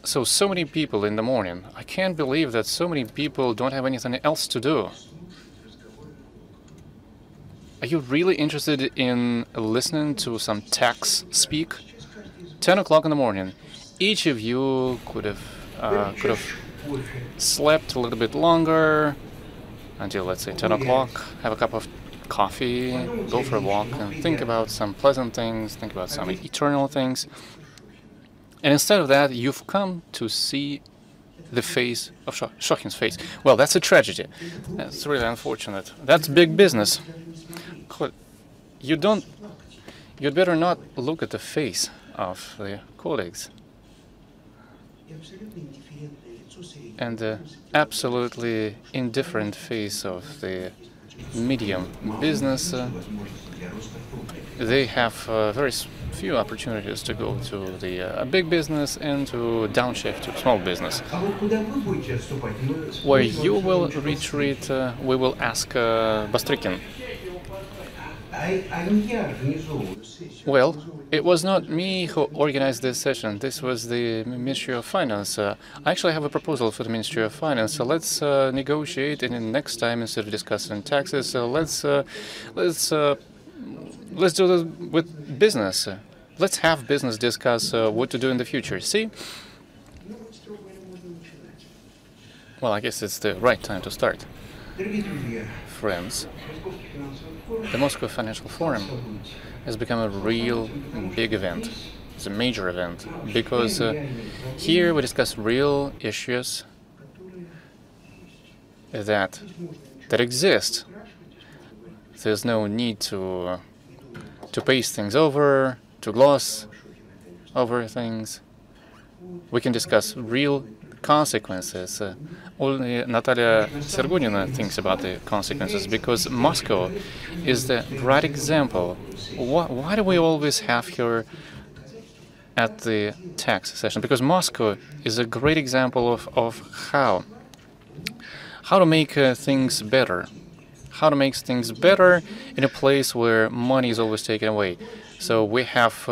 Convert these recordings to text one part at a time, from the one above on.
So many people in the morning. I can't believe that so many people don't have anything else to do. Are you really interested in listening to some techs speak? 10 o'clock in the morning. Each of you could have slept a little bit longer until, let's say, 10 o'clock, have a cup of coffee, go for a walk, and think about some pleasant things, think about some eternal things. And instead of that, you've come to see the face of Shokhin's face. Well, that's a tragedy. That's really unfortunate. That's big business. You don't. You'd better not look at the face of the colleagues. And the absolutely indifferent face of the medium business. They have very few opportunities to go to the big business and to downshift to small business. Where you will retreat, we will ask Bastrykin. Well, it was not me who organized this session. This was the Ministry of Finance. I actually have a proposal for the Ministry of Finance. So let's negotiate, and then next time, instead of discussing taxes, let's do this with business. Let's have business discuss what to do in the future. See? Well, I guess it's the right time to start. Friends, the Moscow Financial Forum has become a real big event. It's a major event because here we discuss real issues that exist. There's no need to paste things over, to gloss over things. We can discuss real consequences. Only Natalia Sergunina thinks about the consequences because Moscow is the right example. Why do we always have her at the tax session? Because Moscow is a great example of how to make things better. How to make things better in a place where money is always taken away. So we have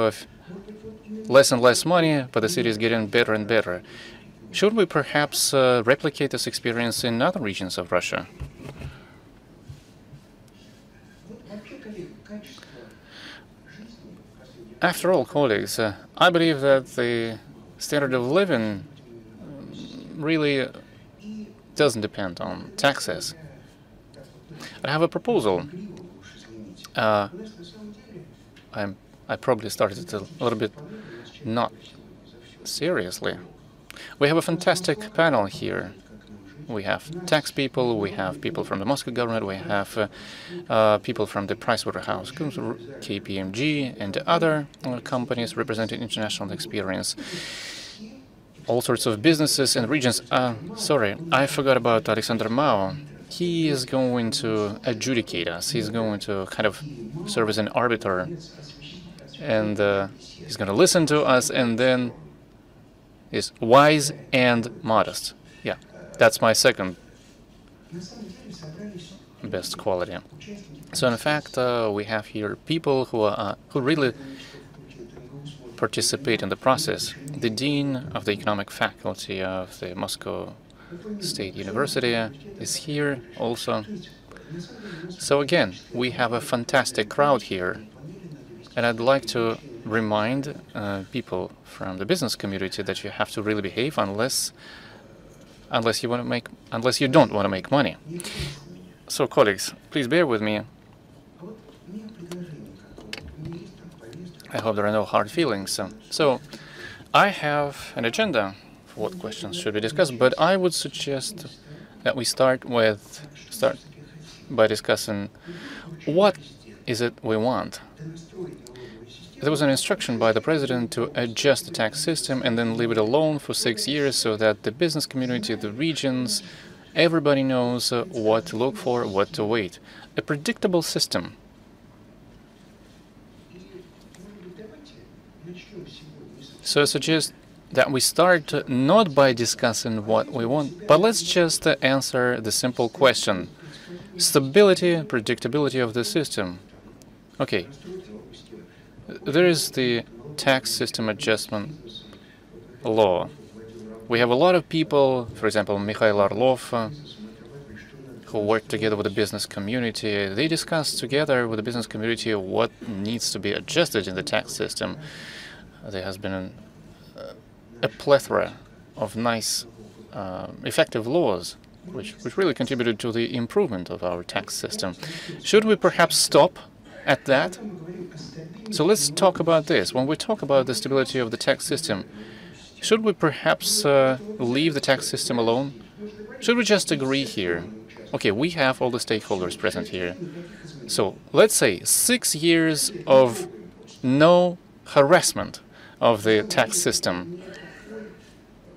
less and less money, but the city is getting better and better. Should we perhaps replicate this experience in other regions of Russia? After all, colleagues, I believe that the standard of living really doesn't depend on taxes. I have a proposal. I probably started it a little bit not seriously. We have a fantastic panel here. We have tax people, we have people from the Moscow government, we have people from the PricewaterhouseCoopers, KPMG, and other companies representing international experience. All sorts of businesses and regions. Sorry, I forgot about Alexander Mao. He is going to adjudicate us. He's going to kind of serve as an arbiter. And he's going to listen to us and then is wise and modest. Yeah, that's my second best quality. So in fact, we have here people who really participate in the process. The dean of the economic faculty of the Moscow State University is here also. So again, we have a fantastic crowd here, and I'd like to remind people from the business community that you have to really behave unless you don't want to make money. So colleagues, please bear with me. I hope there are no hard feelings. So I have an agenda for what questions should be discussed, but I would suggest that we start by discussing what is it we want. There was an instruction by the president to adjust the tax system and then leave it alone for 6 years so that the business community, the regions, everybody knows what to look for, what to wait. A predictable system. So I suggest that we start not by discussing what we want, but let's just answer the simple question. Stability, predictability of the system. Okay. There is the tax system adjustment law. We have a lot of people, for example, Mikhail Orlov, who work together with the business community. They discuss together with the business community what needs to be adjusted in the tax system. There has been a plethora of nice, effective laws which really contributed to the improvement of our tax system. Should we perhaps stop at that? So let's talk about this. When we talk about the stability of the tax system, should we perhaps leave the tax system alone? Should we just agree here? Okay, we have all the stakeholders present here. So let's say 6 years of no harassment of the tax system.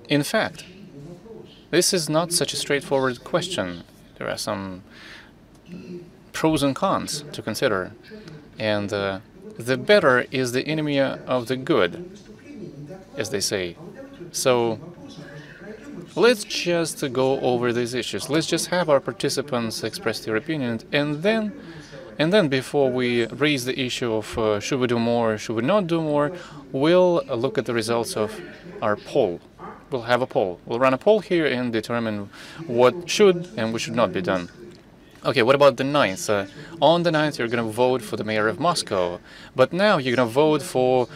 In fact, this is not such a straightforward question. There are some pros and cons to consider. And the better is the enemy of the good, as they say. So let's just go over these issues. Let's just have our participants express their opinion, and then before we raise the issue of should we do more, should we not do more, we'll look at the results of our poll. We'll have a poll. We'll run a poll here and determine what should and what should not be done. Okay, what about the 9th? On the 9th, you're going to vote for the mayor of Moscow. But now you're going to vote for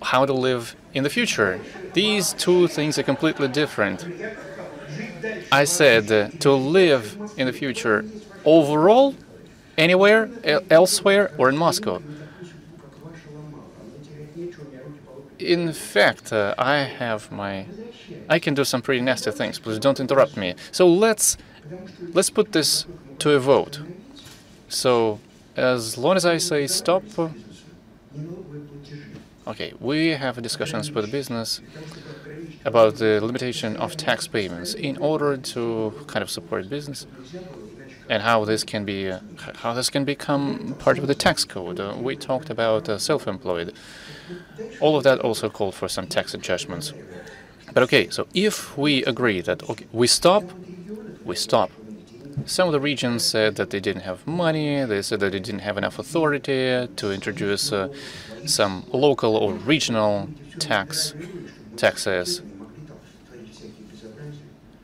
how to live in the future. These two things are completely different. I said to live in the future overall, anywhere, elsewhere, or in Moscow. In fact, I can do some pretty nasty things. Please don't interrupt me. So let's put this to a vote. So as long as I say stop. Okay, we have discussions with the business about the limitation of tax payments in order to kind of support business and how this can become part of the tax code. We talked about self-employed. All of that also called for some tax adjustments. But okay, so if we agree that we stop, we stop. Some of the regions said that they didn't have money. They said that they didn't have enough authority to introduce some local or regional taxes.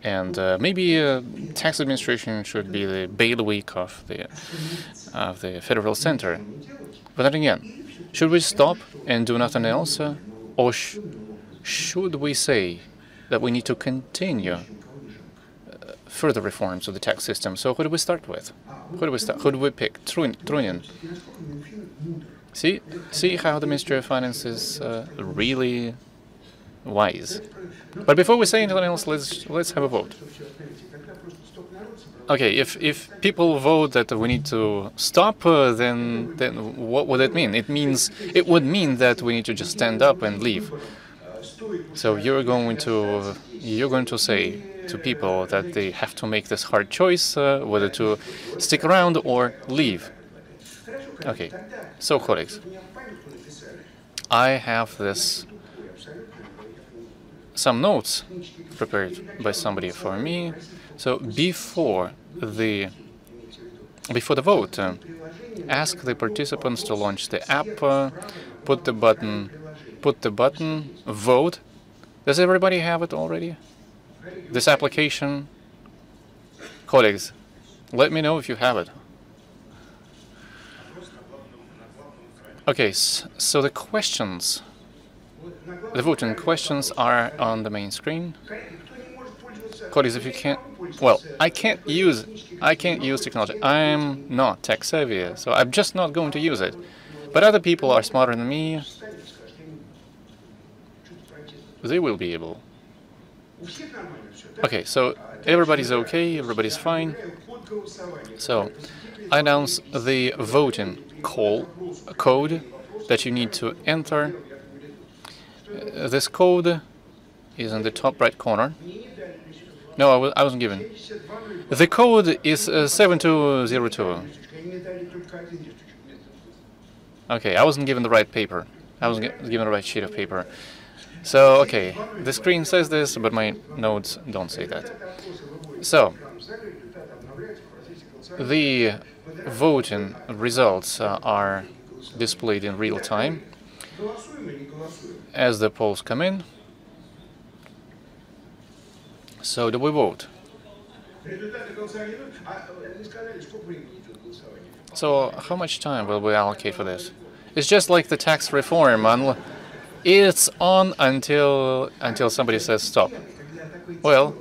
And maybe tax administration should be the bailiwick of the federal center. But then again, should we stop and do nothing else, or should we say that we need to continue further reforms of the tax system? So who do we start with? Who do we pick? Trunin. See how the Ministry of Finance is really wise. But before we say anything else, let's have a vote. Okay, if people vote that we need to stop, then what would it mean? It would mean that we need to just stand up and leave. So you're going to say to people that they have to make this hard choice whether to stick around or leave. Okay, so colleagues, I have some notes prepared by somebody for me. So before the vote, ask the participants to launch the app, put the button, vote. Does everybody have it already? This application? Colleagues, let me know if you have it. Okay, so the questions, the voting questions are on the main screen. Colleagues, if you can't, well, I can't use technology. I'm not tech savvy, so I'm just not going to use it. But other people are smarter than me. They will be able. Okay, so everybody's okay, everybody's fine. So I announce the voting code that you need to enter. This code is in the top right corner. No, I wasn't given. The code is 7202. Okay, I wasn't given the right paper. I wasn't given the right sheet of paper. So, okay, the screen says this, but my notes don't say that. So, the voting results are displayed in real time as the polls come in. So do we vote? So how much time will we allocate for this? It's just like the tax reform. It's on until somebody says stop. Well,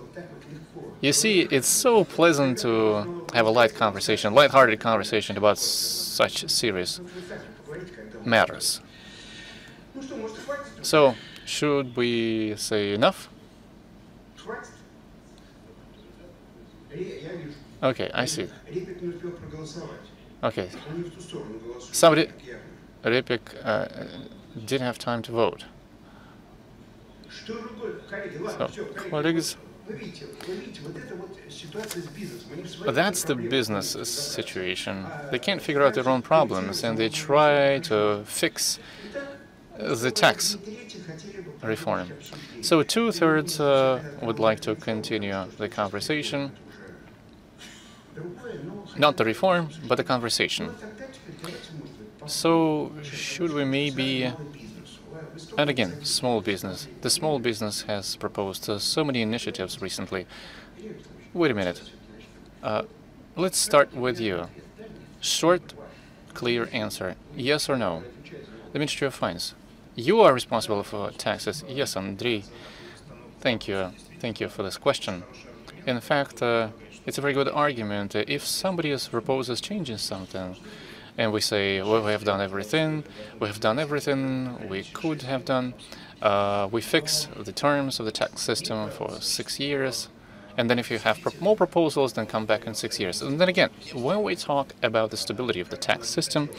you see, it's so pleasant to have a light-hearted conversation about such serious matters. So, should we say enough? Okay, I see. Okay. Somebody, Repik, didn't have time to vote. So, colleagues, that's the business situation. They can't figure out their own problems, and they try to fix the tax reform. So 2/3 would like to continue the conversation. Not the reform, but the conversation. So should we maybe... And again, small business. The small business has proposed so many initiatives recently. Wait a minute. Let's start with you. Short, clear answer. Yes or no? The Ministry of Finance. You are responsible for taxes. Yes, Andrei. Thank you. Thank you for this question. In fact, it's a very good argument. If somebody proposes changing something, and we say, well, we have done everything we could have done, we fix the terms of the tax system for 6 years, and then if you have more proposals, then come back in 6 years. And then again, when we talk about the stability of the tax system,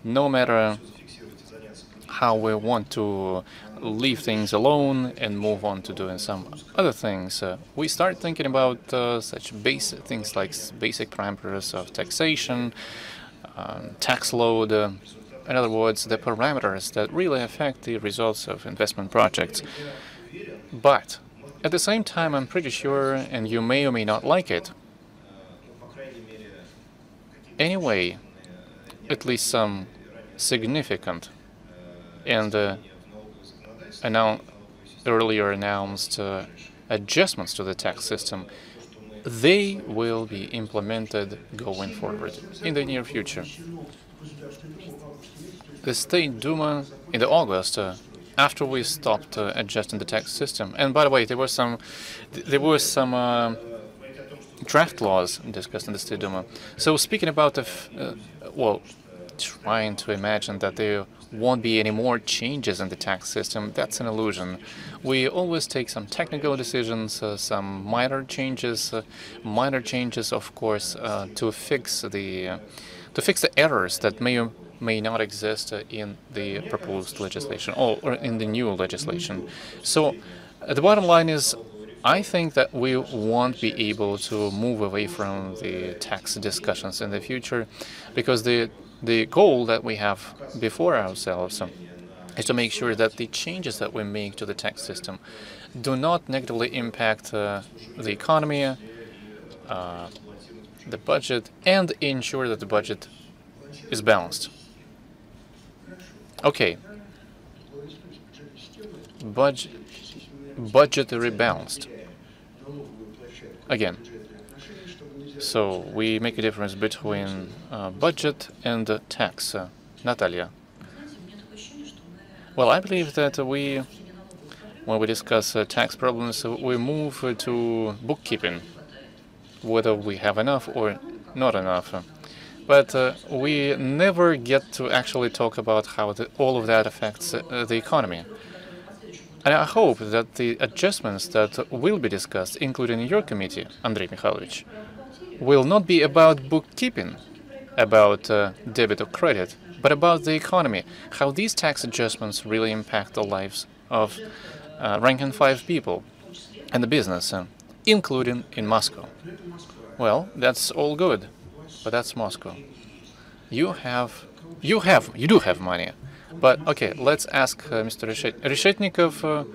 no matter how we want to leave things alone and move on to doing some other things, we start thinking about such basic things like basic parameters of taxation, tax load, in other words, the parameters that really affect the results of investment projects. But at the same time, I'm pretty sure, and you may or may not like it, anyway, at least some significant and earlier announced adjustments to the tax system, they will be implemented going forward in the near future. The State Duma in the August, after we stopped adjusting the tax system, and by the way, there were some draft laws discussed in the State Duma. So speaking about the, well, trying to imagine that there won't be any more changes in the tax system, that's an illusion. We always take some technical decisions, some minor changes, of course, to fix the errors that may or may not exist in the proposed legislation or in the new legislation. So the bottom line is, I think that we won't be able to move away from the tax discussions in the future, because the goal that we have before ourselves is to make sure that the changes that we make to the tax system do not negatively impact the economy, the budget, and ensure that the budget is balanced. Okay. Budgetary balanced. Again. So we make a difference between budget and tax. Natalia. Well, I believe that when we discuss tax problems, we move to bookkeeping, whether we have enough or not enough. But we never get to actually talk about how all of that affects the economy. And I hope that the adjustments that will be discussed, including in your committee, Andrei Mikhailovich, will not be about bookkeeping, about debit or credit, but about the economy, how these tax adjustments really impact the lives of rank-and-file people and the business, including in Moscow. Well, that's all good, but that's Moscow. You do have money. But okay, let's ask Mr. Reshetnikov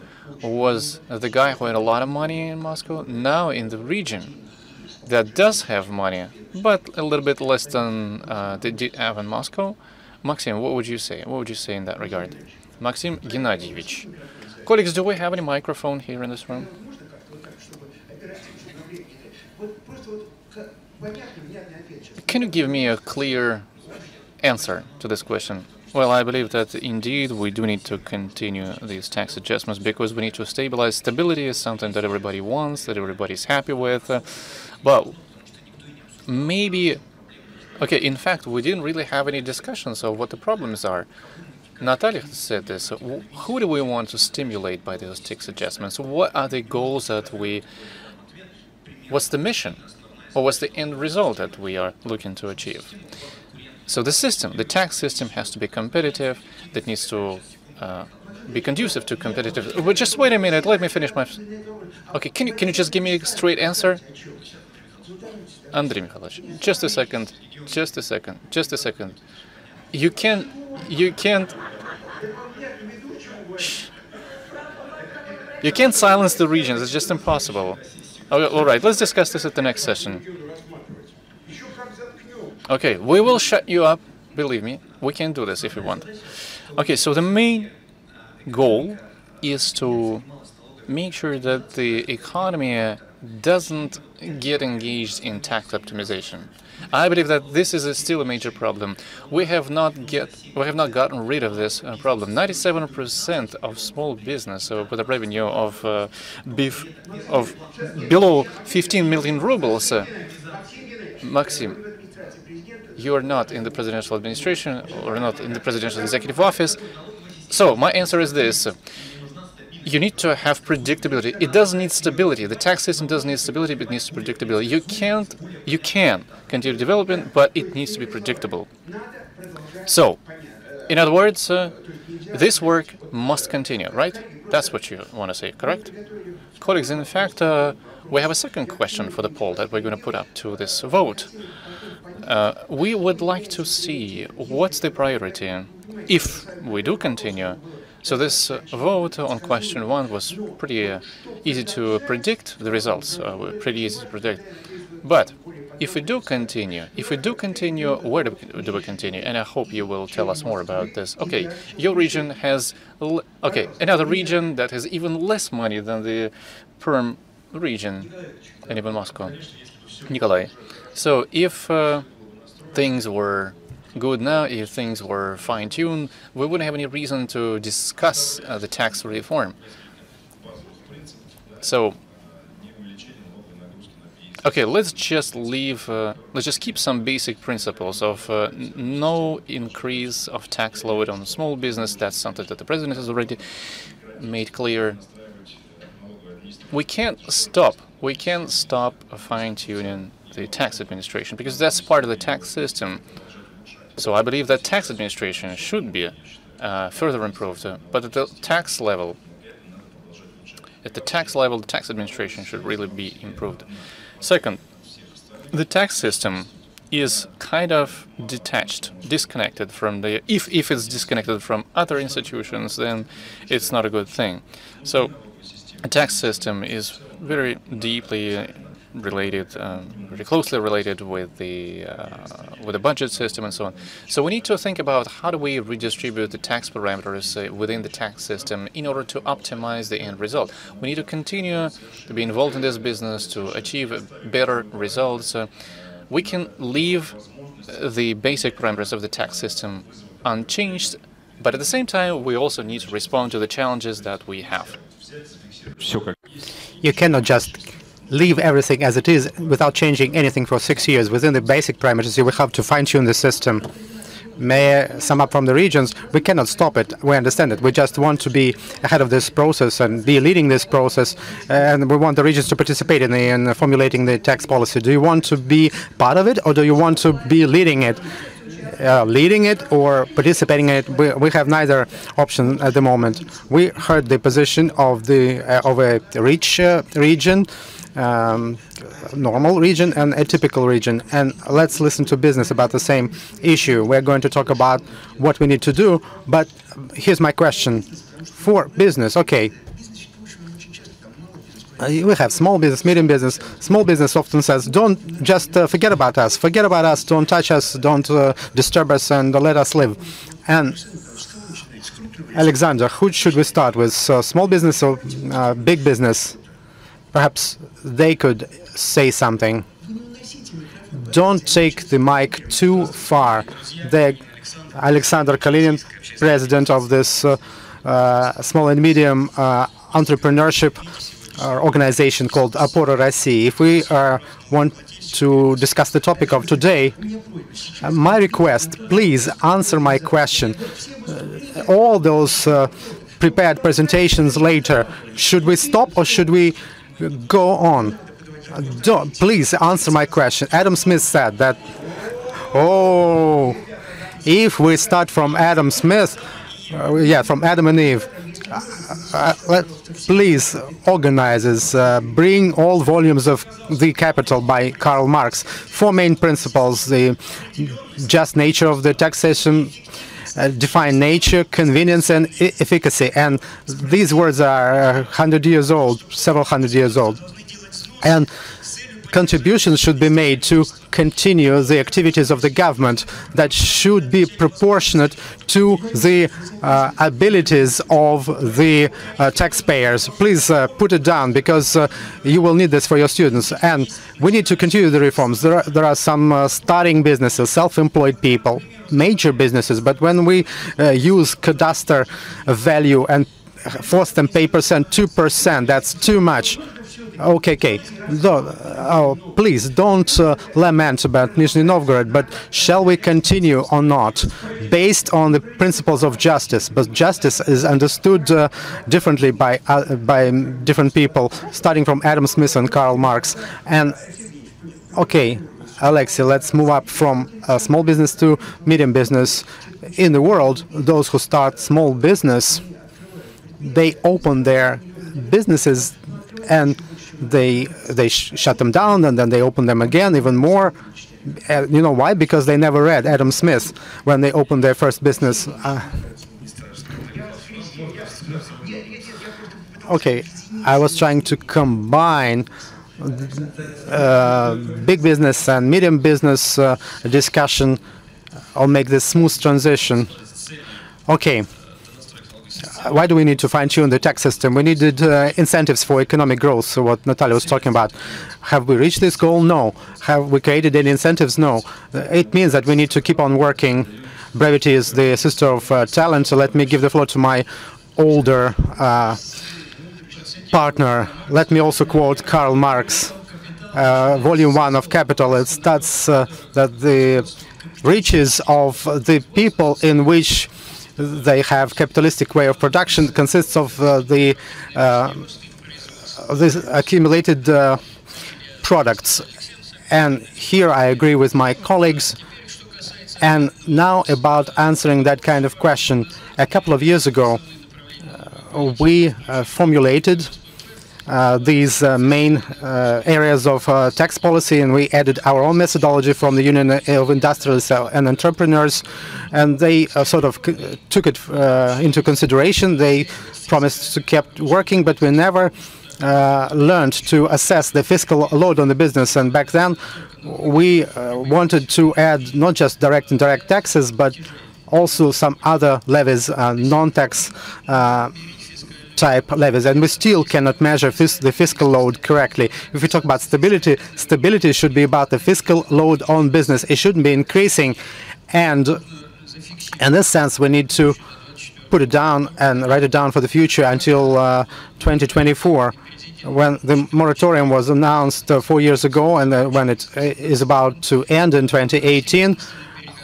was the guy who had a lot of money in Moscow. Now in the region that does have money, but a little bit less than they did have in Moscow. Maxim, what would you say? What would you say in that regard? Maxim Gennadievich. Colleagues, do we have any microphone here in this room? Can you give me a clear answer to this question? Well, I believe that indeed we do need to continue these tax adjustments because we need to stabilize. Stability is something that everybody wants, that everybody's happy with. But maybe, okay, in fact, we didn't really have any discussions of what the problems are. Natalia said this. Who do we want to stimulate by those tax adjustments? What are the goals that what's the mission? Or what's the end result that we are looking to achieve? So the system, the tax system has to be competitive. That needs to be conducive to competitive. But just wait a minute. Let me finish my. Okay, can you just give me a straight answer? Andrei Mikhailovich, just a second. Just a second. Just a second. You can't. You can't silence the regions. It's just impossible. All right, let's discuss this at the next session. Okay, we will shut you up. Believe me, we can do this if you want. Okay, so the main goal is to make sure that the economy doesn't get engaged in tax optimization. I believe that this is still a major problem. We have not gotten rid of this problem. 97% of small business with a revenue of below 15 million rubles. Maxim, you are not in the presidential administration or not in the presidential executive office. So my answer is this. You need to have predictability. It does need stability. The tax system does need stability, but it needs predictability. You can continue development, but it needs to be predictable. So, in other words, this work must continue, right? That's what you want to say, correct? Colleagues, in fact, we have a second question for the poll that we're going to put up to this vote. We would like to see what's the priority if we do continue. So this vote on question 1 was pretty easy to predict. The results were pretty easy to predict. But if we do continue, where do we continue? And I hope you will tell us more about this. Okay, your region has, another region that has even less money than the Perm region, and even Moscow. Nikolai, so if things were good now, if things were fine-tuned, we wouldn't have any reason to discuss the tax reform. So, okay, let's just keep some basic principles of no increase of tax load on small business. That's something that the president has already made clear. We can't stop fine-tuning the tax administration because that's part of the tax system. So I believe that tax administration should be further improved, but at the tax level, the tax administration should really be improved. Second, the tax system is kind of disconnected from the. If it's disconnected from other institutions, then it's not a good thing. So, the tax system is very deeply related, very closely related with the budget system and so on. So we need to think about how do we redistribute the tax parameters within the tax system in order to optimize the end result. We need to continue to be involved in this business to achieve better results. We can leave the basic parameters of the tax system unchanged, but at the same time we also need to respond to the challenges that we have. You cannot just leave everything as it is without changing anything for 6 years. Within the basic parameters, you will have to fine-tune the system. May I sum up from the regions? We cannot stop it. We understand it. We just want to be ahead of this process and be leading this process. And we want the regions to participate in formulating the tax policy. Do you want to be part of it, or do you want to be leading it? Leading it or participating in it, we have neither option at the moment. We heard the position of a rich region, normal region, and a typical region. And let's listen to business about the same issue. We're going to talk about what we need to do. But here's my question for business. Okay. We have small business, medium business. Small business often says, don't just forget about us. Forget about us. Don't touch us. Don't disturb us, and let us live. And Alexander, who should we start with? Small business or big business? Perhaps they could say something. don't take the mic too far. Alexander Kalinin, president of this small and medium entrepreneurship organization called Opora России. If we want to discuss the topic of today, my request, please answer my question. All those prepared presentations later, should we stop or should we go on? Please answer my question. Adam Smith said that, if we start from Adam Smith, from Adam and Eve, please, organizers, bring all volumes of The Capital by Karl Marx. 4 main principles: the just nature of the taxation, define nature, convenience, and efficacy. And these words are 100 years old, several hundred years old. And contributions should be made to continue the activities of the government that should be proportionate to the abilities of the taxpayers. Please put it down, because you will need this for your students. And we need to continue the reforms. There are some starting businesses, self-employed people, major businesses, but when we use cadastre value and force them pay 2%, that's too much. Okay. Please don't lament about Nizhny Novgorod, but shall we continue or not, based on the principles of justice? But justice is understood differently by different people, starting from Adam Smith and Karl Marx. And okay, Alexei, let's move up from small business to medium business. In the world, those who start small business, they open their businesses and they shut them down, and then they open them again even more. You know why? Because they never read Adam Smith when they opened their first business. Okay, I was trying to combine big business and medium business discussion. I'll make this smooth transition. Okay. Why do we need to fine-tune the tax system? We needed incentives for economic growth, so what Natalia was talking about. Have we reached this goal? No. Have we created any incentives? No. It means that we need to keep on working. Brevity is the sister of talent, so let me give the floor to my older partner. Let me also quote Karl Marx, Volume 1 of Capital. It states that the riches of the people in which they have capitalistic way of production consists of this accumulated products. And here I agree with my colleagues. And now about answering that kind of question. A couple of years ago, we formulated these main areas of tax policy, and we added our own methodology from the Union of Industrialists and Entrepreneurs, and they sort of took it into consideration. They promised to keep working, but we never learned to assess the fiscal load on the business. And back then, we wanted to add not just direct and indirect taxes, but also some other levies, non-tax type levies, and we still cannot measure the fiscal load correctly. If we talk about stability, stability should be about the fiscal load on business. It shouldn't be increasing, and in this sense, we need to put it down and write it down for the future until 2024, when the moratorium was announced 4 years ago, and when it is about to end in 2018.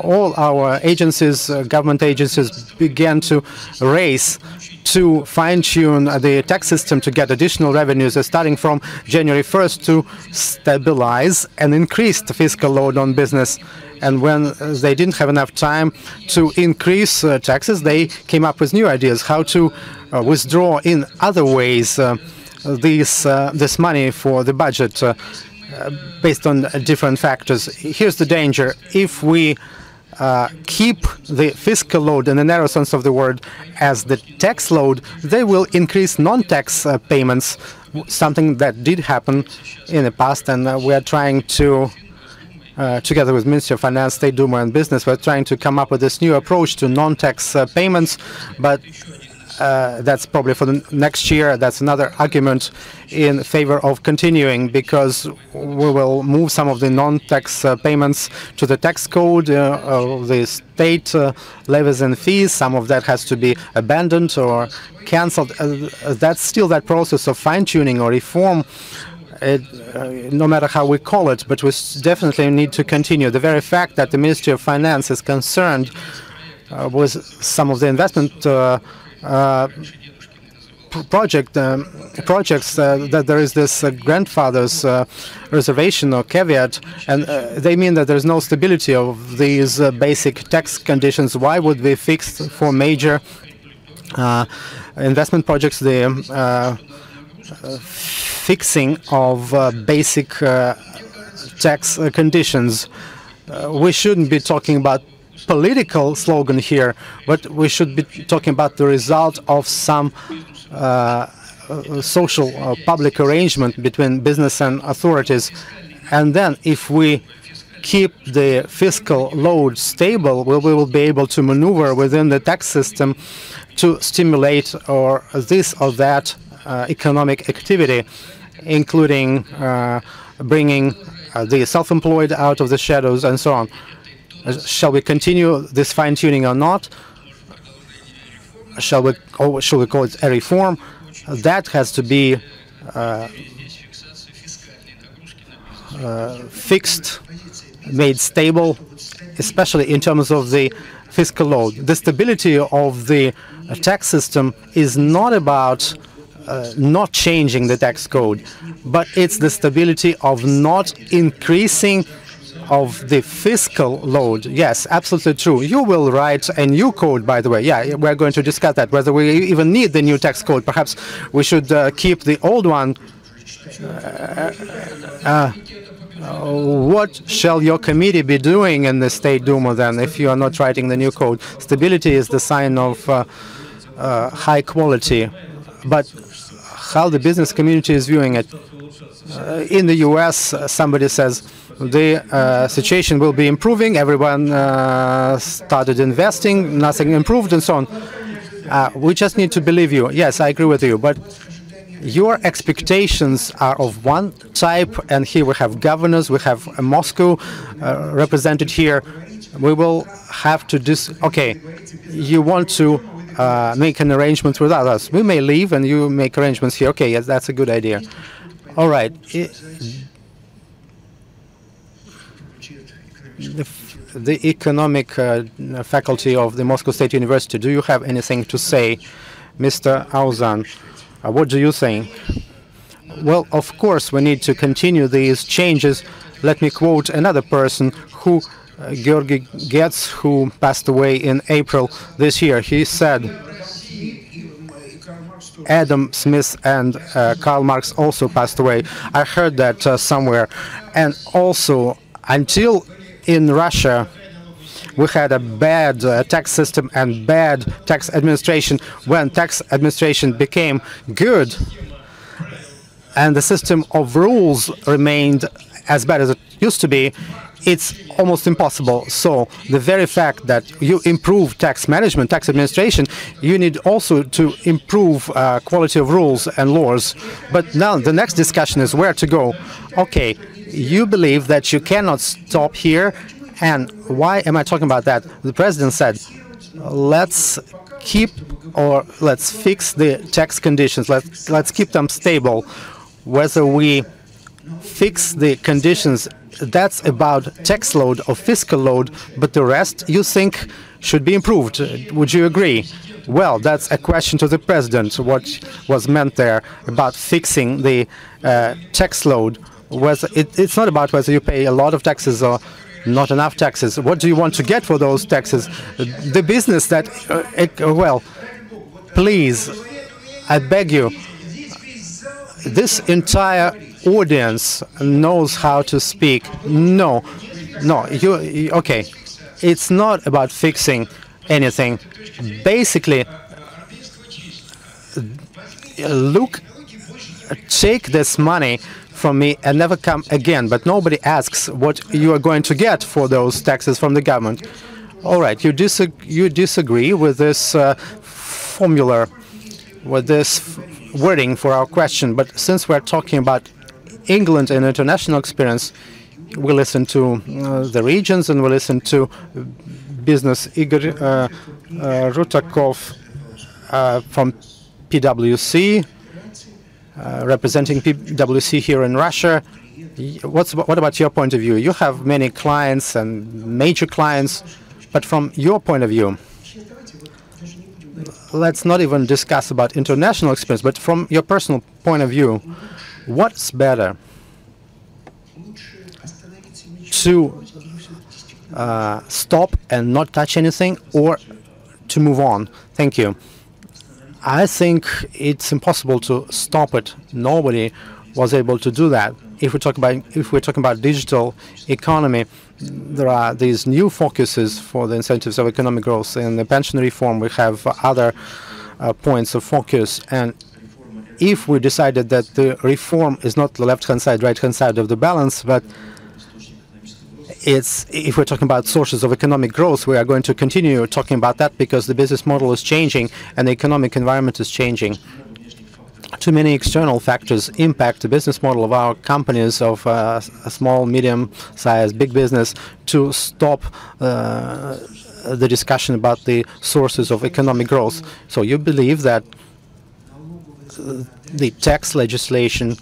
All our agencies, government agencies, began to race to fine-tune the tax system to get additional revenues, starting from January 1st, to stabilize and increase the fiscal load on business. And when they didn't have enough time to increase taxes, they came up with new ideas how to withdraw in other ways this money for the budget based on different factors. Here's the danger. If we keep the fiscal load, in the narrow sense of the word, as the tax load, they will increase non-tax payments, something that did happen in the past, and we are trying to, together with Ministry of Finance, State Duma, and Business, we're trying to come up with this new approach to non-tax payments. But that's probably for the next year. That's another argument in favor of continuing, because we will move some of the non-tax payments to the tax code, the state levies and fees. Some of that has to be abandoned or cancelled. That's still that process of fine-tuning or reform. No matter how we call it, but we definitely need to continue. The very fact that the Ministry of Finance is concerned with some of the investment projects, that there is this grandfather's reservation or caveat, and they mean that there is no stability of these basic tax conditions. Why would we fix for major investment projects the fixing of basic tax conditions? We shouldn't be talking about political slogan here, but we should be talking about the result of some social public arrangement between business and authorities. And then if we keep the fiscal load stable, we will be able to maneuver within the tax system to stimulate or this or that economic activity, including bringing the self-employed out of the shadows and so on. Shall we continue this fine-tuning or not? Shall we call it a reform? That has to be fixed, made stable, especially in terms of the fiscal load. The stability of the tax system is not about not changing the tax code, but it's the stability of not increasing of the fiscal load. Yes, absolutely true. You will write a new code, by the way. Yeah, we're going to discuss that, whether we even need the new tax code. Perhaps we should keep the old one. What shall your committee be doing in the State Duma then, if you are not writing the new code? Stability is the sign of high quality. But how the business community is viewing it? In the US, somebody says the situation will be improving. Everyone started investing, nothing improved, and so on. We just need to believe you. Yes, I agree with you. But your expectations are of one type, and here we have governors, we have Moscow represented here. We will have to okay, you want to make an arrangement with us. We may leave and you make arrangements here. Okay, yes, that's a good idea. All right. The economic faculty of the Moscow State University, do you have anything to say? Mr. Auzan, what do you think? Well, of course, we need to continue these changes. Let me quote another person who, Georgy Getz, who passed away in April this year. He said, Adam Smith and Karl Marx also passed away. I heard that somewhere. And also, until in Russia we had a bad tax system and bad tax administration, when tax administration became good and the system of rules remained as bad as it used to be, it's almost impossible. So the very fact that you improve tax management, tax administration, you need also to improve quality of rules and laws. But now the next discussion is where to go. Okay, you believe that you cannot stop here. And why am I talking about that? The president said, let's keep or let's fix the tax conditions. Let's keep them stable. Whether we fix the conditions, that's about tax load or fiscal load, but the rest you think should be improved. Would you agree? Well, that's a question to the president, what was meant there about fixing the tax load. It's not about whether you pay a lot of taxes or not enough taxes. What do you want to get for those taxes? The business that, well, please, I beg you, this entire audience knows how to speak. No, okay. It's not about fixing anything. Basically, look, take this money from me and never come again. But nobody asks what you are going to get for those taxes from the government. All right, you disagree with this formula. with this wording for our question, but since we're talking about England and international experience, we listen to the regions and we listen to business Igor Rutakov from PwC, representing PwC here in Russia. What about your point of view? You have many clients and major clients, but from your point of view, let's not even discuss about international experience, but from your personal point of view, what's better? To stop and not touch anything, or to move on? Thank you. I think it's impossible to stop it. Nobody was able to do that. If we're talking about digital economy, there are these new focuses for the incentives of economic growth. In the pension reform, we have other points of focus. And if we decided that the reform is not the left-hand side, right-hand side of the balance, but if we're talking about sources of economic growth, we are going to continue talking about that because the business model is changing and the economic environment is changing. Too many external factors impact the business model of our companies, of a small, medium-sized, big business, to stop the discussion about the sources of economic growth. So you believe that the tax legislation,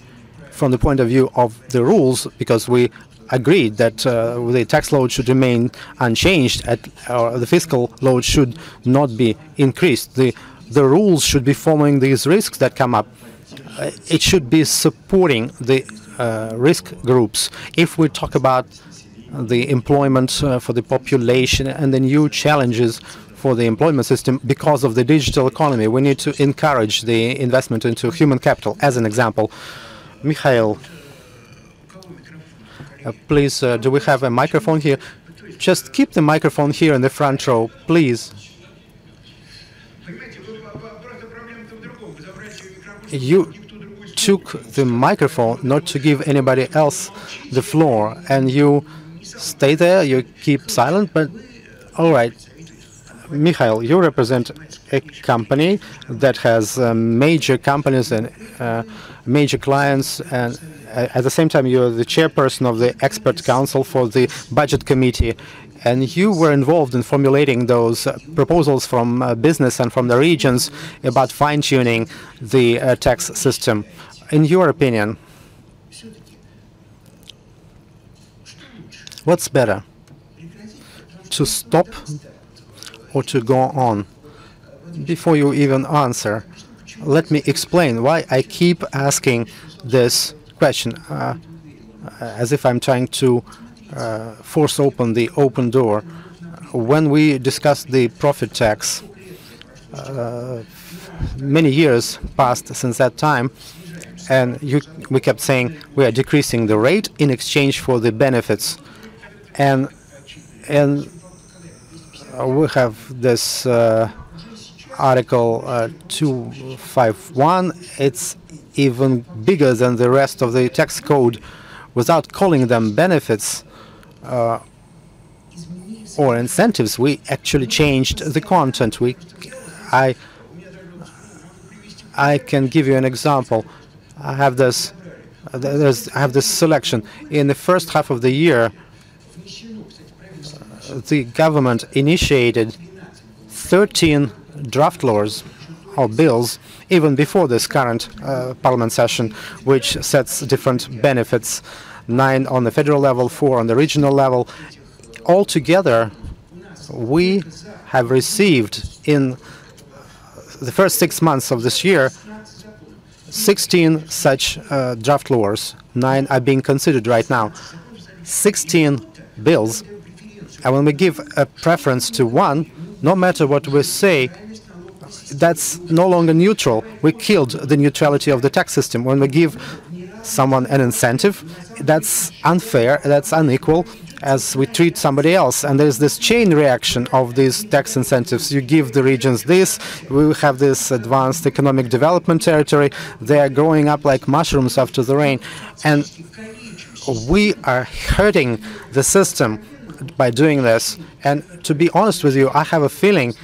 from the point of view of the rules, because we agreed that the tax load should remain unchanged, or the fiscal load should not be increased. The rules should be following these risks that come up. It should be supporting the risk groups. If we talk about the employment for the population and the new challenges for the employment system because of the digital economy, we need to encourage the investment into human capital, as an example. Mikhail, please, do we have a microphone here? Just keep the microphone here in the front row, please. You took the microphone not to give anybody else the floor, and you stay there, you keep silent, but all right. Mikhail, you represent a company that has major companies and major clients, and at the same time you're the chairperson of the expert council for the budget committee, and you were involved in formulating those proposals from business and from the regions about fine-tuning the tax system. In your opinion, what's better, to stop or to go on? Before you even answer, let me explain why I keep asking this question, as if I'm trying to force open the open door. When we discussed the profit tax, many years passed since that time, and we kept saying we are decreasing the rate in exchange for the benefits, and we have this Article 251. It's even bigger than the rest of the tax code. Without calling them benefits or incentives, we actually changed the content. I can give you an example. I have this selection. In the first half of the year, the government initiated 13 draft laws or bills, even before this current parliament session, which sets different benefits, 9 on the federal level, 4 on the regional level. Altogether, we have received in the first 6 months of this year 16 such draft laws. 9 are being considered right now. 16 bills. And when we give a preference to one, no matter what we say, that's no longer neutral. We killed the neutrality of the tax system. When we give someone an incentive, that's unfair, that's unequal, as we treat somebody else. And there's this chain reaction of these tax incentives. You give the regions this, we have this advanced economic development territory. They are growing up like mushrooms after the rain. And we are hurting the system by doing this. And to be honest with you, I have a feeling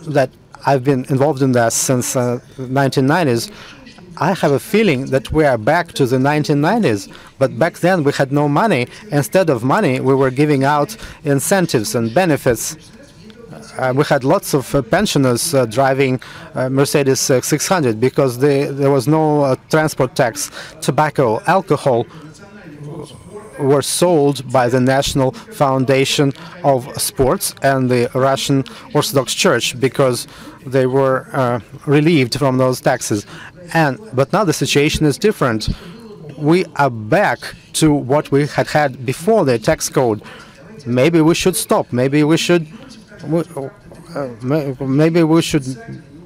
that I've been involved in that since 1990s. I have a feeling that we are back to the 1990s, but back then we had no money. Instead of money, we were giving out incentives and benefits. We had lots of pensioners driving Mercedes 600 because there was no transport tax. Tobacco, alcohol were sold by the National Foundation of Sports and the Russian Orthodox Church because they were relieved from those taxes. But now the situation is different. We are back to what we had before the tax code. Maybe we should stop. Maybe we should. Maybe we should.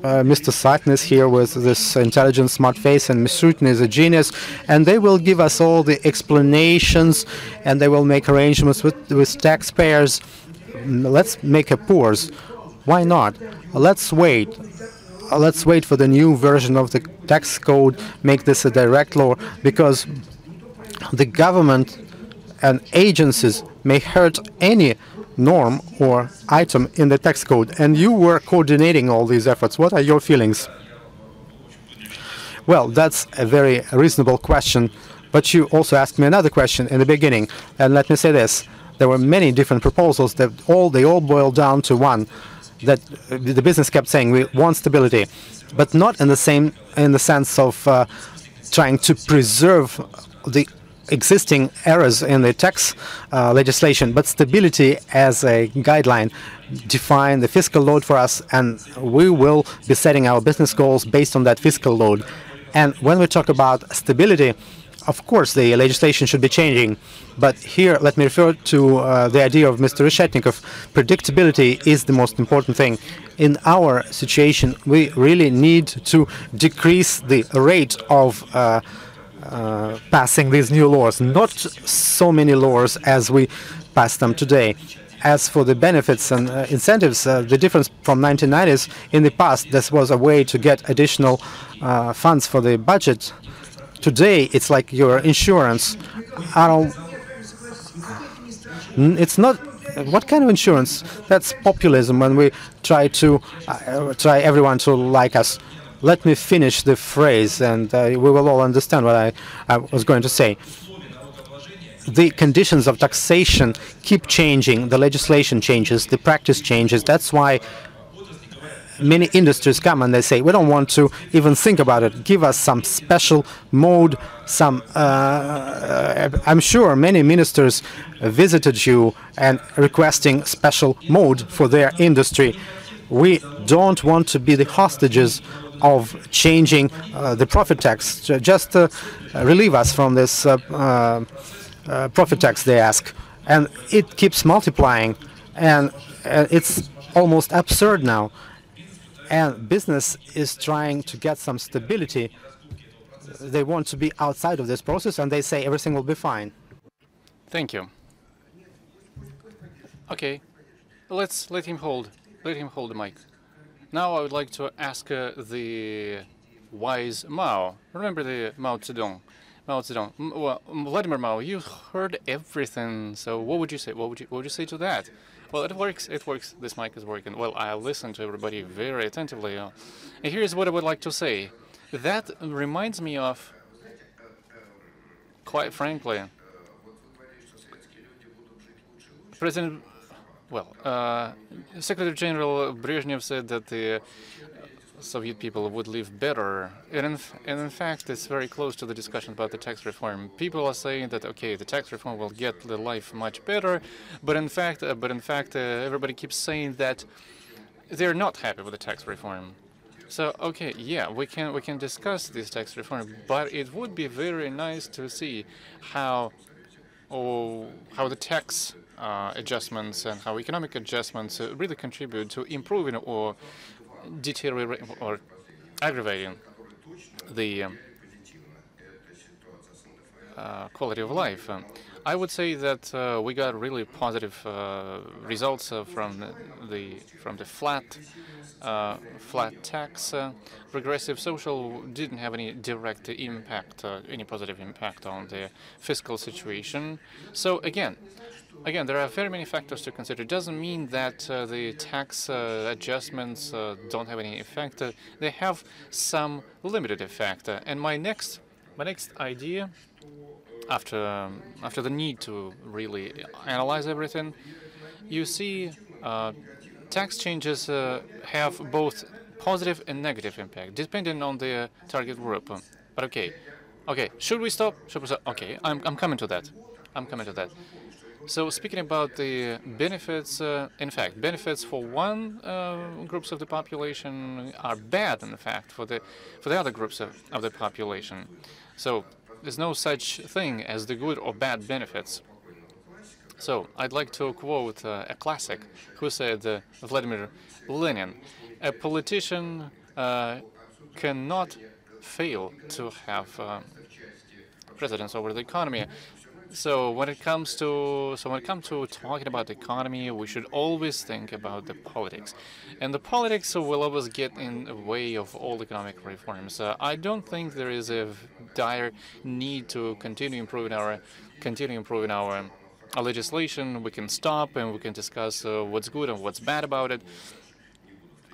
Mr. Sakin is here with this intelligent, smart face, and Ms. Rutin is a genius, and they will give us all the explanations, and they will make arrangements with taxpayers. Let's make a pause. Why not? Let's wait. Let's wait for the new version of the tax code, make this a direct law, because the government and agencies may hurt any norm or item in the tax code. And you were coordinating all these efforts. What are your feelings? Well, that's a very reasonable question, but you also asked me another question in the beginning. And let me say this. There were many different proposals that they all boiled down to one, that the business kept saying we want stability, but not in the sense of trying to preserve the existing errors in the tax legislation, but stability as a guideline, define the fiscal load for us, and we will be setting our business goals based on that fiscal load. And when we talk about stability, of course the legislation should be changing, but here let me refer to the idea of Mr. Reshetnikov. Predictability is the most important thing. In our situation, we really need to decrease the rate of passing these new laws, not so many laws as we pass them today. As for the benefits and incentives, the difference from 1990s, in the past this was a way to get additional funds for the budget. Today it's like your insurance. It's not. What kind of insurance? That's populism when we try everyone to like us. Let me finish the phrase, and we will all understand what I was going to say. The conditions of taxation keep changing. The legislation changes. The practice changes. That's why many industries come and they say, we don't want to even think about it. Give us some special mode. I'm sure many ministers visited you and requesting special mode for their industry. We don't want to be the hostages of changing the profit tax. Just relieve us from this profit tax, they ask. And it keeps multiplying, and it's almost absurd now. And business is trying to get some stability. They want to be outside of this process, and they say everything will be fine. Thank you. Okay, let him hold the mic. Now I would like to ask the wise Mao. Remember the Mao Zedong? Well, Vladimir Mao, you heard everything. So what would you say? What would you say to that? Well, it works. It works. This mic is working. Well, I listen to everybody very attentively. And here's what I would like to say. That reminds me of, quite frankly, President. Well, Secretary General Brezhnev said that the Soviet people would live better, and in fact, it's very close to the discussion about the tax reform. People are saying that okay, the tax reform will get the life much better, but in fact, everybody keeps saying that they're not happy with the tax reform. So okay, yeah, we can discuss this tax reform, but it would be very nice to see how the tax adjustments and how economic adjustments really contribute to improving or deteriorating or aggravating the quality of life. I would say that we got really positive results from the flat tax. Regressive social didn't have any direct impact, any positive impact on the fiscal situation. So again, Again, there are very many factors to consider. It doesn't mean that the tax adjustments don't have any effect. They have some limited effect. And my next idea, after the need to really analyze everything, you see, tax changes have both positive and negative impact, depending on the target group. But okay, should we stop? Should we stop? Okay, I'm coming to that. I'm coming to that. So speaking about the benefits, in fact, benefits for one groups of the population are bad, in fact, for the other groups of the population. So there's no such thing as the good or bad benefits. So I'd like to quote a classic who said, Vladimir Lenin, a politician cannot fail to have precedence over the economy. So when it comes to talking about the economy, we should always think about the politics, and the politics will always get in the way of all economic reforms. I don't think there is a dire need to continue improving our legislation. We can stop and we can discuss what's good and what's bad about it.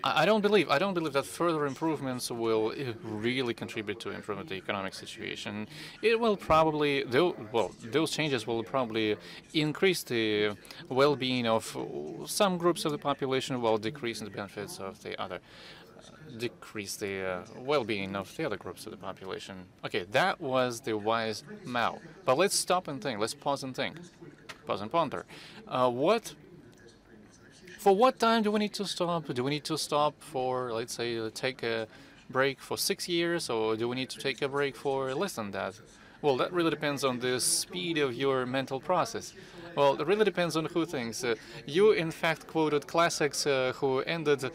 I don't believe that further improvements will really contribute to improving the economic situation. It will probably, those changes will probably increase the well-being of some groups of the population while decreasing the benefits of the other, decrease the well-being of the other groups of the population. Okay, that was the wise Mao. But let's stop and think. Let's pause and think. Pause and ponder. For what time do we need to stop? Do we need to stop for, let's say, take a break for 6 years, or do we need to take a break for less than that? Well, that really depends on the speed of your mental process. Well, it really depends on who thinks. You, in fact, quoted classics who ended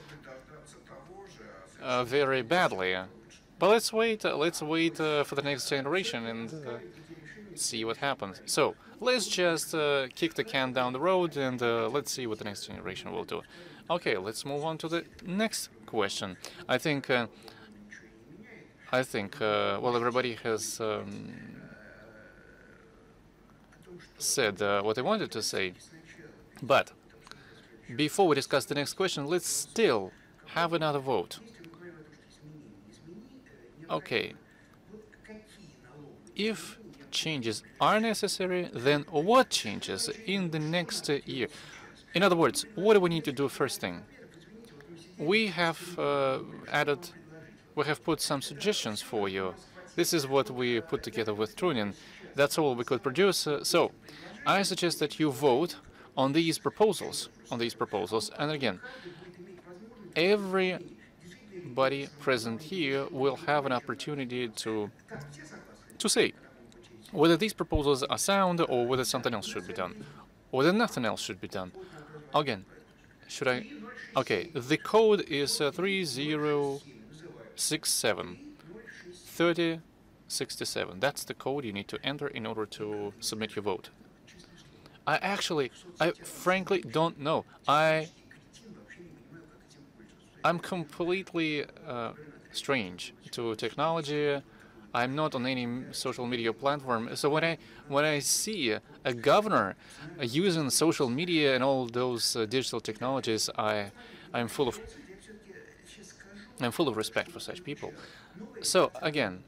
very badly. But let's wait for the next generation and see what happens. So let's just kick the can down the road and let's see what the next generation will do. Okay, let's move on to the next question. I think well, everybody has said what they wanted to say, but before we discuss the next question, let's still have another vote. Okay, if changes are necessary, then what changes in the next year? In other words, what do we need to do first thing? We have put some suggestions for you. This is what we put together with Trunin. That's all we could produce. So I suggest that you vote on these proposals. And again, everybody present here will have an opportunity to say whether these proposals are sound or whether something else should be done, or whether nothing else should be done. Again, should I? Okay, the code is 3067 3067. That's the code you need to enter in order to submit your vote. I frankly don't know. I'm completely strange to technology. I'm not on any social media platform, so when I see a governor using social media and all those digital technologies, I'm full of respect for such people. So again,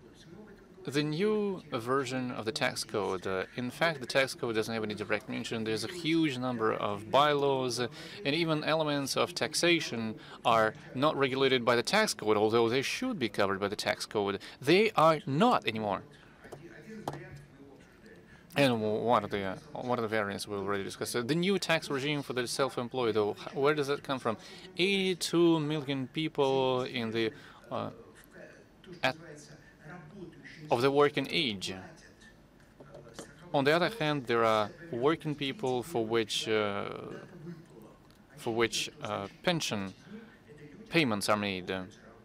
the new version of the tax code, in fact, the tax code doesn't have any direct mention. There's a huge number of bylaws, and even elements of taxation are not regulated by the tax code, although they should be covered by the tax code. They are not anymore. And one of the variants we already discussed. The new tax regime for the self-employed, though, where does that come from? 82 million people in the of the working age. On the other hand, there are working people for which pension payments are made.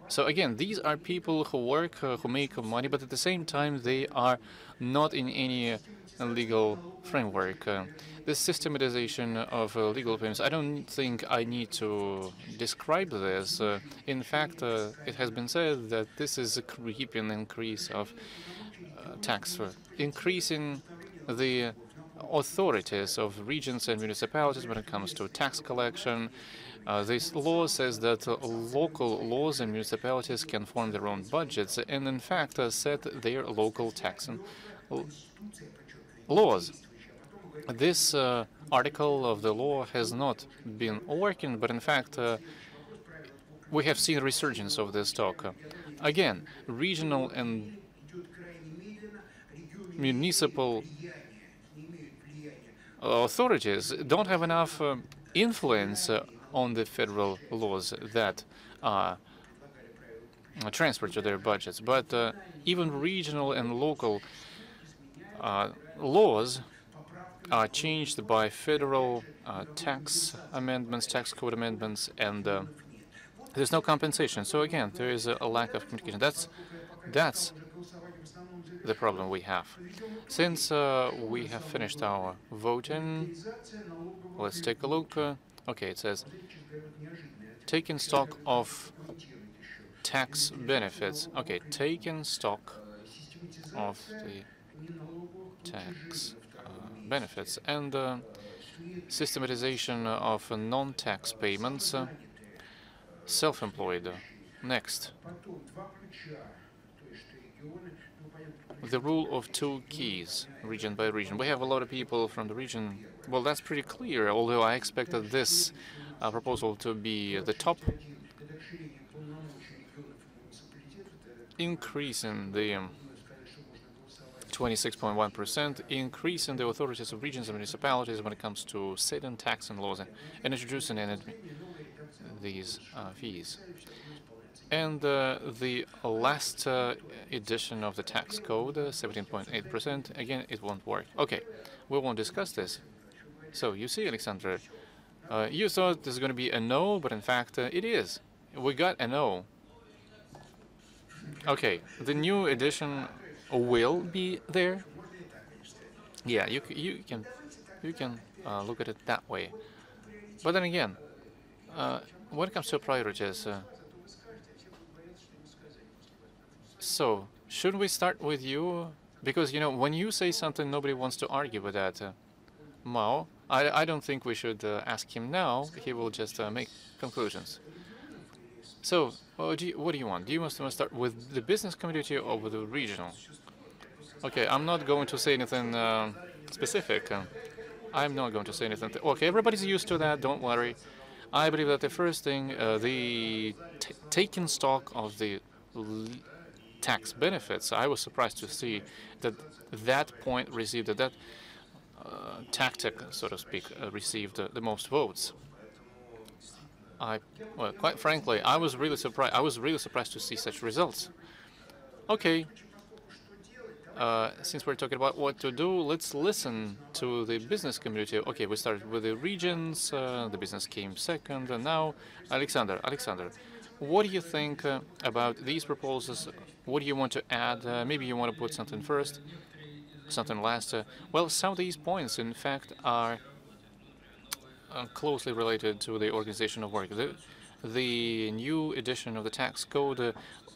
So again, these are people who work, who make money, but at the same time they are not in any legal framework. The systematization of legal payments, I don't think I need to describe this. In fact, it has been said that this is a creeping increase of tax, increasing the authorities of regions and municipalities when it comes to tax collection. This law says that local laws and municipalities can form their own budgets and, in fact, set their local tax and laws. This article of the law has not been working, but in fact, we have seen a resurgence of this talk. Again, regional and municipal authorities don't have enough influence on the federal laws that are transferred to their budgets. But even regional and local laws are changed by federal tax amendments, tax code amendments, and there's no compensation. So again, there is a lack of communication. That's the problem we have. Since we have finished our voting, let's take a look. Okay, it says taking stock of tax benefits. Okay, taking stock of the tax benefits and systematization of non-tax payments. Self-employed. Next. The rule of two keys, region by region. We have a lot of people from the region. Well, that's pretty clear, although I expected this proposal to be the top. Increase in the 26.1% increase in the authorities of regions and municipalities when it comes to setting tax and laws and introducing these fees. And the last edition of the tax code, 17.8%, again, it won't work. Okay, we won't discuss this. So you see, Alexander, you thought this is going to be a no, but in fact, it is. We got a no. Okay, the new edition will be there. Yeah, you can look at it that way. But then again, when it comes to priorities, so should we start with you? Because when you say something, nobody wants to argue with that. Mao, I don't think we should ask him now. He will just make conclusions. So, what do you want? Do you want to start with the business community or with the regional? Okay, I'm not going to say anything specific. I'm not going to say anything. Okay, everybody's used to that. Don't worry. I believe that the first thing, the taking stock of the tax benefits. I was surprised to see that point received that tactic, so to speak, received the most votes. Well, quite frankly, I was really surprised. I was really surprised to see such results. Okay, since we're talking about what to do, let's listen to the business community. Okay, we started with the regions. The business came second, and now Alexander. Alexander, what do you think about these proposals? What do you want to add? Maybe you want to put something first, something last. Well, some of these points, in fact, are closely related to the organization of work. The new edition of the tax code,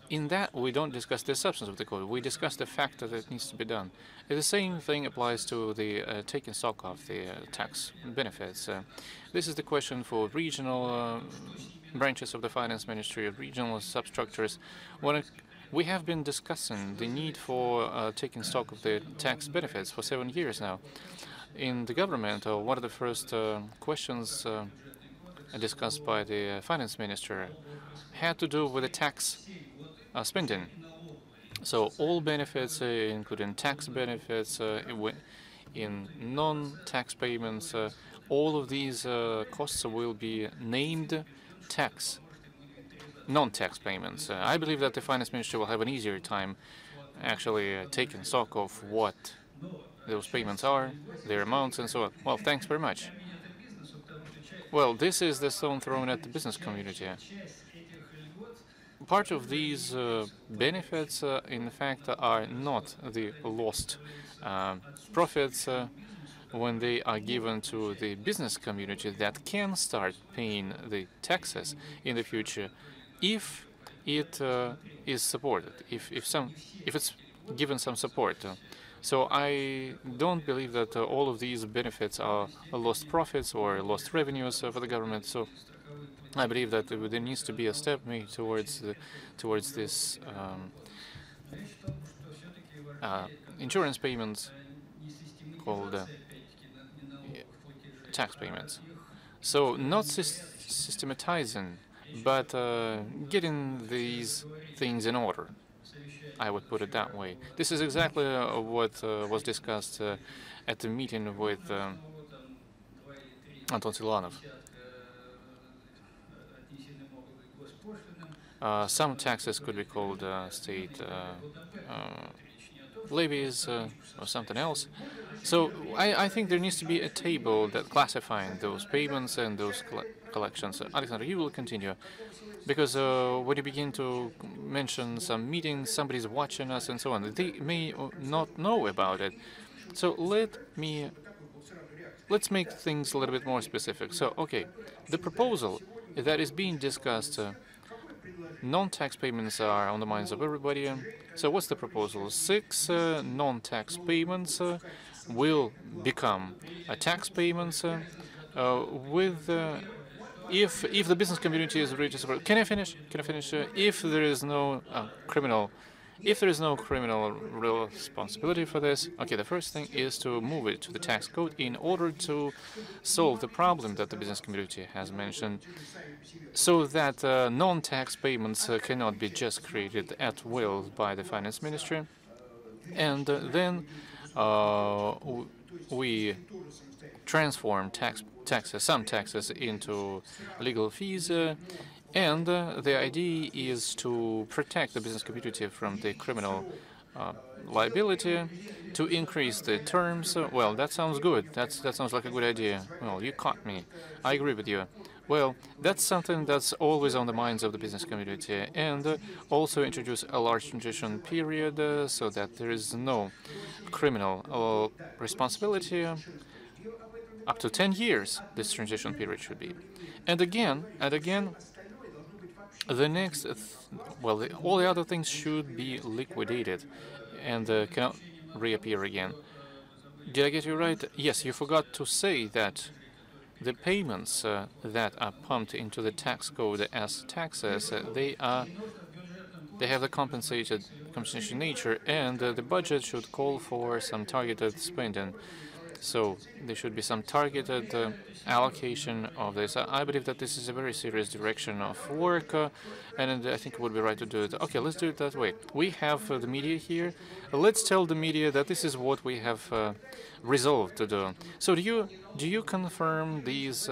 in that we don't discuss the substance of the code. We discuss the fact that it needs to be done. The same thing applies to the taking stock of the tax benefits. This is the question for regional branches of the finance ministry, regional substructures. We have been discussing the need for taking stock of the tax benefits for 7 years now. In the government, one of the first questions discussed by the finance minister had to do with the tax spending. So all benefits, including tax benefits, in non-tax payments, all of these costs will be named non-tax payments. I believe that the finance minister will have an easier time actually taking stock of what those payments are, their amounts, and so on. Well, thanks very much. Well, this is the stone thrown at the business community. Part of these benefits, in fact, are not the lost profits when they are given to the business community that can start paying the taxes in the future if it is supported, if it's given some support. So I don't believe that all of these benefits are lost profits or lost revenues for the government. So I believe that there needs to be a step made towards this insurance payments called tax payments. So not systematizing, but getting these things in order. I would put it that way. This is exactly what was discussed at the meeting with Anton Silanov. Some taxes could be called state levies or something else. So I think there needs to be a table that classifying those payments and those collections. Alexander, you will continue. Because when you begin to mention some meetings, somebody's watching us and so on, they may not know about it. So let's make things a little bit more specific. So, okay, the proposal that is being discussed, non-tax payments are on the minds of everybody. So what's the proposal? 6 non-tax payments will become tax payments with if the business community is ready to support. Can I finish? Can I finish? If there is no criminal responsibility for this, okay, the first thing is to move it to the tax code in order to solve the problem that the business community has mentioned, so that non-tax payments cannot be just created at will by the finance ministry, and then we transform some taxes into legal fees, and the idea is to protect the business community from the criminal liability, to increase the terms. Well, that sounds good. That sounds like a good idea. Well, you caught me. I agree with you. Well, that's something that's always on the minds of the business community, and also introduce a large transition period so that there is no criminal responsibility. Up to 10 years, this transition period should be. And again, the next, all the other things should be liquidated and cannot reappear again. Did I get you right? Yes, you forgot to say that the payments that are pumped into the tax code as taxes, they have the compensation nature, and the budget should call for some targeted spending. So there should be some targeted allocation of this. I believe that this is a very serious direction of work, and I think it would be right to do it. Okay, let's do it that way. We have the media here. Let's tell the media that this is what we have resolved to do. So do you confirm these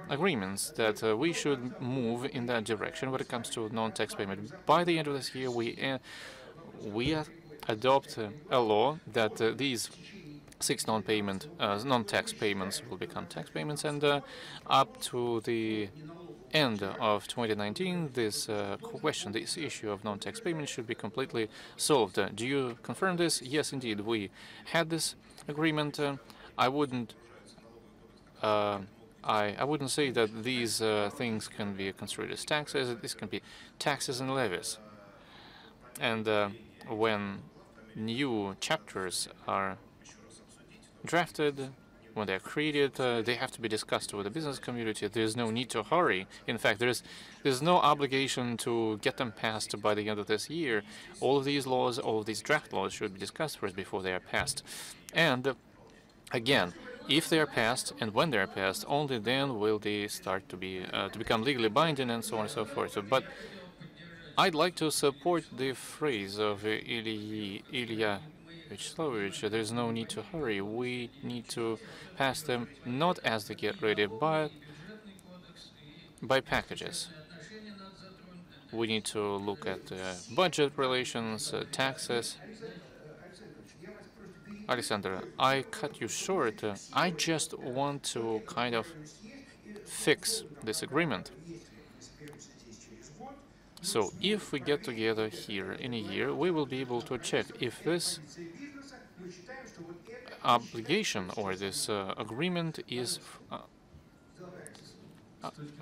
agreements that we should move in that direction when it comes to non-tax payment? By the end of this year, we adopt a law that these 6 non-tax payments will become tax payments, and up to the end of 2019, this issue of non-tax payments should be completely solved. Do you confirm this? Yes, indeed, we had this agreement. I wouldn't say that these things can be construed as taxes. This can be taxes and levies. And when new chapters are drafted, when they're created, they have to be discussed with the business community. There's no need to hurry. In fact, there's no obligation to get them passed by the end of this year. All of these laws, all of these draft laws should be discussed first before they are passed. And again, if they are passed and when they are passed, only then will they start to become legally binding and so on and so forth. But I'd like to support the phrase of Ilya Vyacheslavyich, there's no need to hurry. We need to pass them not as they get ready, but by packages. We need to look at budget relations, taxes. Alexander, I cut you short. I just want to kind of fix this agreement. So if we get together here in a year, we will be able to check if this obligation or this agreement is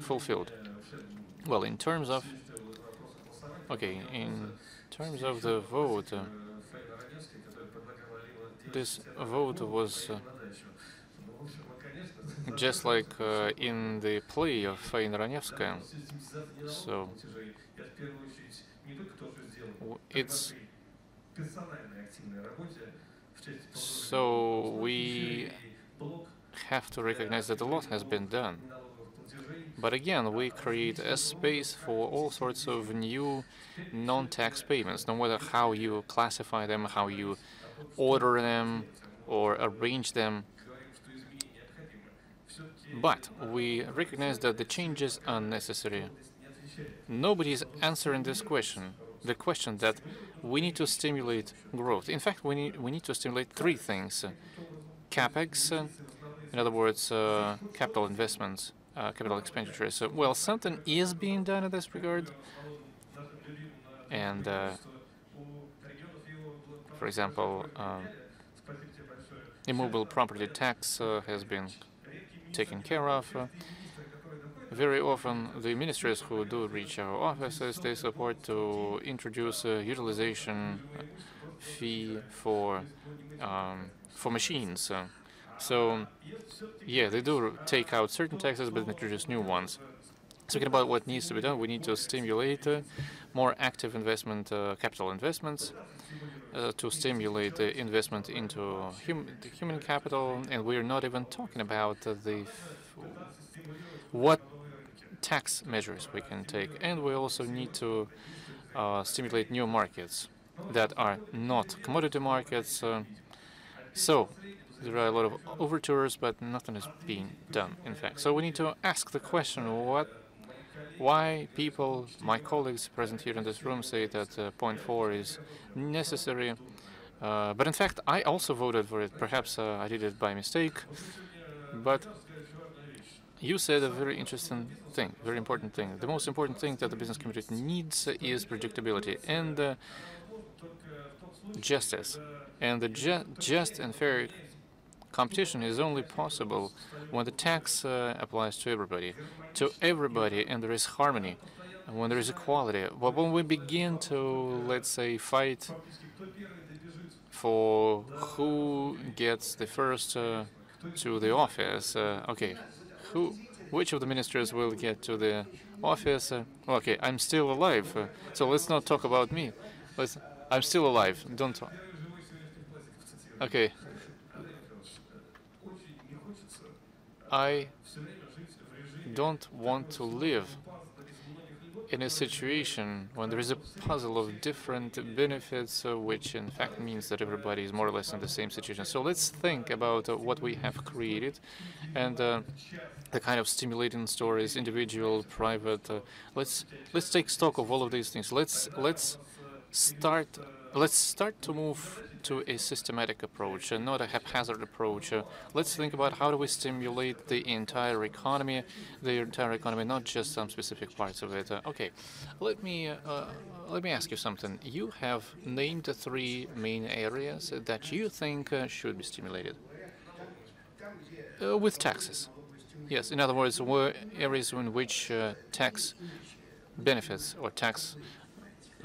fulfilled. Well, in terms of the vote, this vote was just like in the play of Faina Ranevskaya. So it's so we have to recognize that a lot has been done. But again, we create a space for all sorts of new non-tax payments, no matter how you classify them, how you order them or arrange them. But we recognize that the changes are necessary. Nobody is answering this question, the question that we need to stimulate growth. In fact, we need to stimulate three things. CapEx, in other words, capital investments, capital expenditures. Well, something is being done in this regard. And, for example, immovable property tax has been taken care of. Very often, the ministries who do reach our offices, they support to introduce a utilization fee for machines. So, yeah, they do take out certain taxes, but introduce new ones. Speaking about what needs to be done, we need to stimulate more active investment, capital investments, to stimulate the investment into human capital, and we're not even talking about what tax measures we can take, and we also need to stimulate new markets that are not commodity markets. So there are a lot of overtures, but nothing is being done, in fact. So we need to ask the question, why people, my colleagues present here in this room, say that point 4 is necessary. But in fact, I also voted for it. Perhaps I did it by mistake. But you said a very interesting thing, very important thing. The most important thing that the business community needs is predictability and justice. And the just and fair competition is only possible when the tax applies to everybody, and there is harmony, and when there is equality. But when we begin to, let's say, fight for who gets the first to the office, okay, which of the ministers will get to the office? Okay, I'm still alive, so let's not talk about me. I'm still alive. Don't talk. Okay. I don't want to live in a situation when there is a puzzle of different benefits, which in fact means that everybody is more or less in the same situation. So let's think about what we have created and the kind of stimulating stories, individual, private. Let's take stock of all of these things. Let's start to move to a systematic approach and not a haphazard approach. Let's think about how do we stimulate the entire economy, not just some specific parts of it. Okay, let me ask you something. You have named 3 main areas that you think should be stimulated with taxes. Yes, in other words, were areas in which tax benefits or tax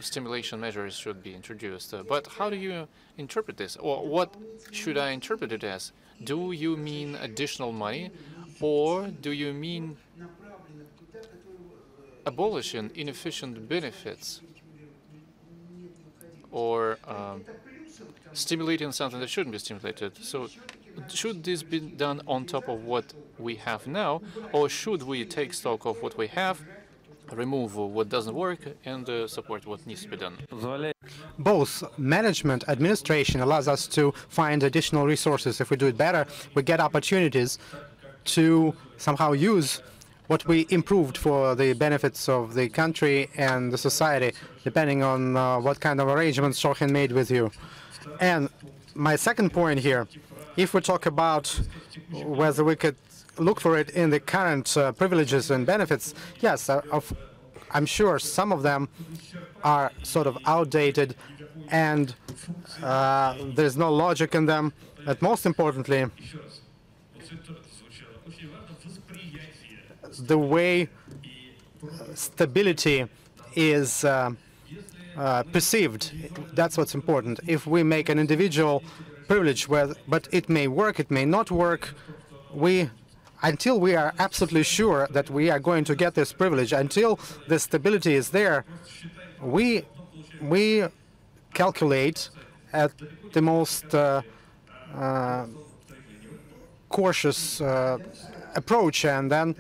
stimulation measures should be introduced. But how do you interpret this? Or what should I interpret it as? Do you mean additional money, or do you mean abolishing inefficient benefits, or stimulating something that shouldn't be stimulated? So should this be done on top of what we have now, or should we take stock of what we have, remove what doesn't work, and support what needs to be done? Both management, administration allows us to find additional resources. If we do it better, we get opportunities to somehow use what we improved for the benefits of the country and the society, depending on what kind of arrangements Shokhin made with you. And my second point here, if we talk about whether we could look for it in the current privileges and benefits, yes, I'm sure some of them are sort of outdated and there's no logic in them. But most importantly, the way stability is perceived, that's what's important. If we make an individual privilege, but it may work, it may not work. Until we are absolutely sure that we are going to get this privilege, until the stability is there, we calculate at the most cautious approach, and then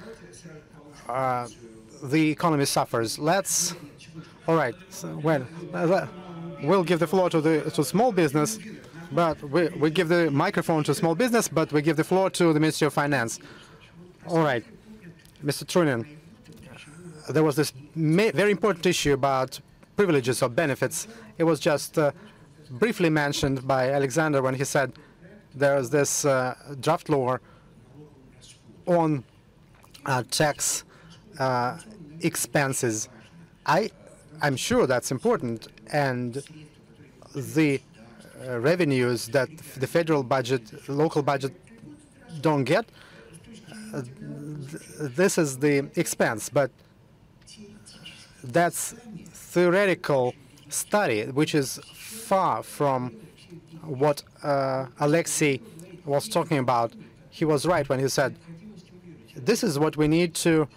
the economy suffers. All right. So we'll give the floor to small business, but we give the microphone to small business, but we give the floor to the Ministry of Finance. All right, Mr. Trunin, there was this very important issue about privileges or benefits. It was just briefly mentioned by Alexander when he said there is this draft law on tax expenses. I'm sure that's important, and the revenues that the federal budget, local budget don't get, this is the expense, but that's theoretical study, which is far from what Alexei was talking about. He was right when he said, this is what we need to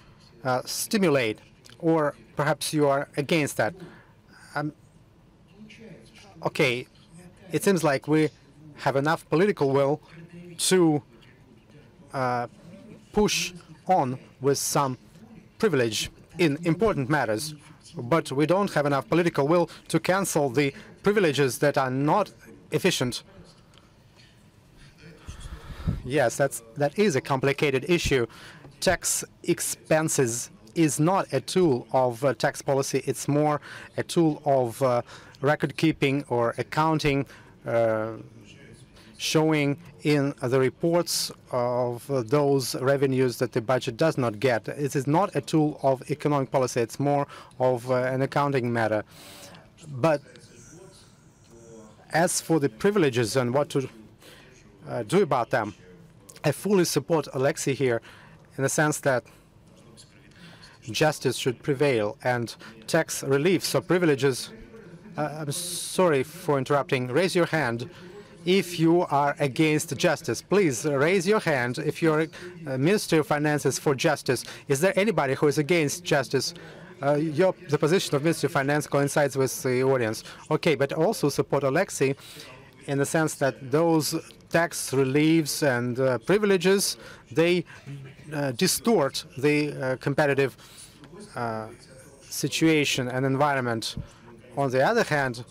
stimulate, or perhaps you are against that. Okay, it seems like we have enough political will to push on with some privilege in important matters, but we don't have enough political will to cancel the privileges that are not efficient. Yes, that is a complicated issue. Tax expenses is not a tool of tax policy. It's more a tool of record keeping or accounting, showing in the reports of those revenues that the budget does not get. It is not a tool of economic policy. It's more of an accounting matter. But as for the privileges and what to do about them, I fully support Alexei here in the sense that justice should prevail, and tax reliefs or privileges. I'm sorry for interrupting. Raise your hand if you are against justice. Please raise your hand if you're Ministry of Finance for justice. Is there anybody who is against justice? The position of Ministry of Finance coincides with the audience. Okay, but also support Alexei in the sense that those tax reliefs and privileges, they distort the competitive situation and environment. On the other hand,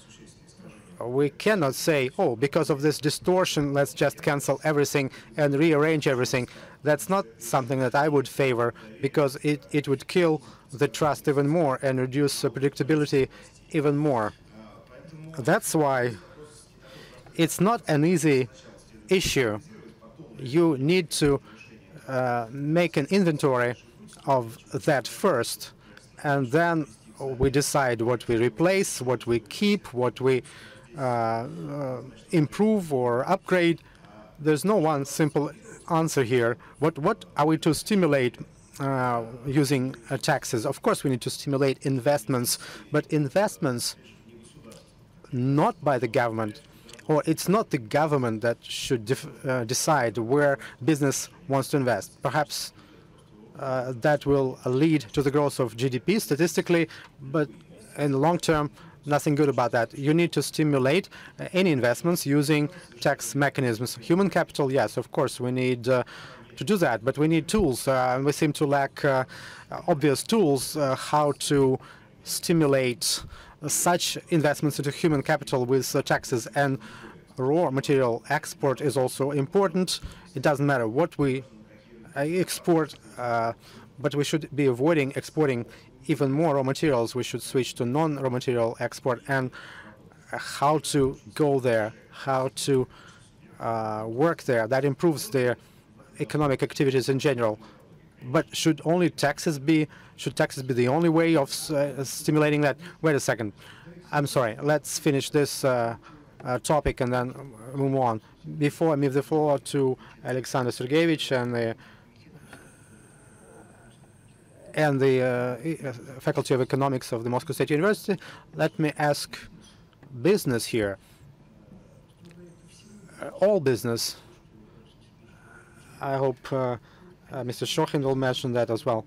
we cannot say, oh, because of this distortion, let's just cancel everything and rearrange everything. That's not something that I would favor, because it would kill the trust even more and reduce predictability even more. That's why it's not an easy issue. You need to make an inventory of that first, and then we decide what we replace, what we keep, what we improve or upgrade. There's no one simple answer here. What are we to stimulate using taxes? Of course, we need to stimulate investments, but investments not by the government, or it's not the government that should decide where business wants to invest. Perhaps that will lead to the growth of GDP statistically, but in the long term, nothing good about that. You need to stimulate any investments using tax mechanisms. Human capital, yes, of course, we need to do that, but we need tools. And we seem to lack obvious tools how to stimulate such investments into human capital with taxes. And raw material export is also important. It doesn't matter what we export, but we should be avoiding exporting even more raw materials. We should switch to non-raw material export, and how to go there, how to work there. That improves their economic activities in general. But should taxes be the only way of stimulating that? Wait a second. I'm sorry. Let's finish this topic and then move on. Before I move the floor to Alexander Sergeyevich and the Faculty of Economics of the Moscow State University, let me ask business here. all business. I hope Mr. Shochin will mention that as well.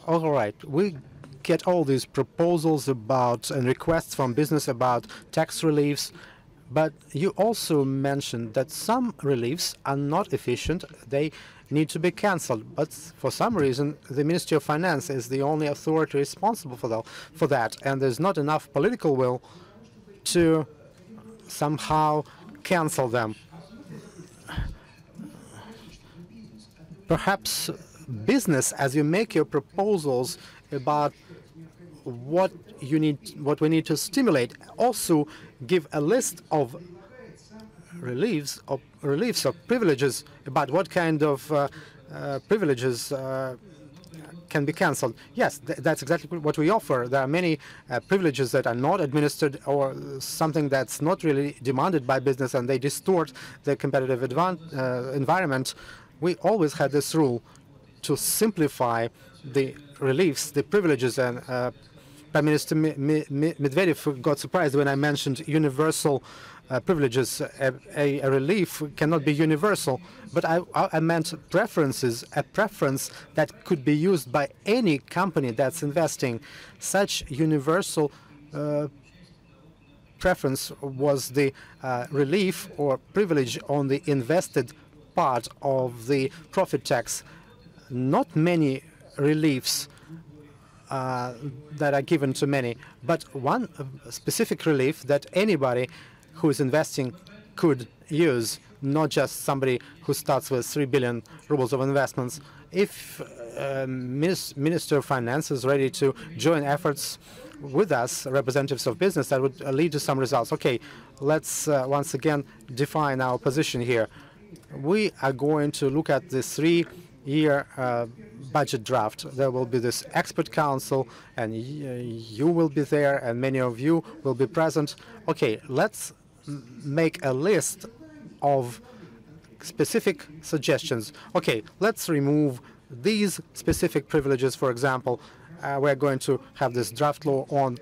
All right, we get all these proposals about and requests from business about tax reliefs, but you also mentioned that some reliefs are not efficient. They need to be cancelled. But for some reason, the Ministry of Finance is the only authority responsible for that, and there's not enough political will to somehow cancel them. Perhaps business, as you make your proposals about what we need to stimulate, also give a list of reliefs or privileges about what kind of privileges can be cancelled. Yes, that's exactly what we offer. There are many privileges that are not administered or something that's not really demanded by business, and they distort the competitive environment. We always had this rule to simplify the reliefs, the privileges, and Prime Minister Medvedev got surprised when I mentioned universal privileges. A relief cannot be universal, but I meant preferences, a preference that could be used by any company that's investing. Such universal preference was the relief or privilege on the invested part of the profit tax. Not many reliefs that are given to many, but one specific relief that anybody who is investing could use, not just somebody who starts with 3 billion rubles of investments. If Minister of Finance is ready to join efforts with us, representatives of business, that would lead to some results. Okay, let's once again define our position here. We are going to look at the 3-year budget draft. There will be this expert council, and you will be there, and many of you will be present. Okay, let's make a list of specific suggestions. Okay, let's remove these specific privileges. For example, we're going to have this draft law on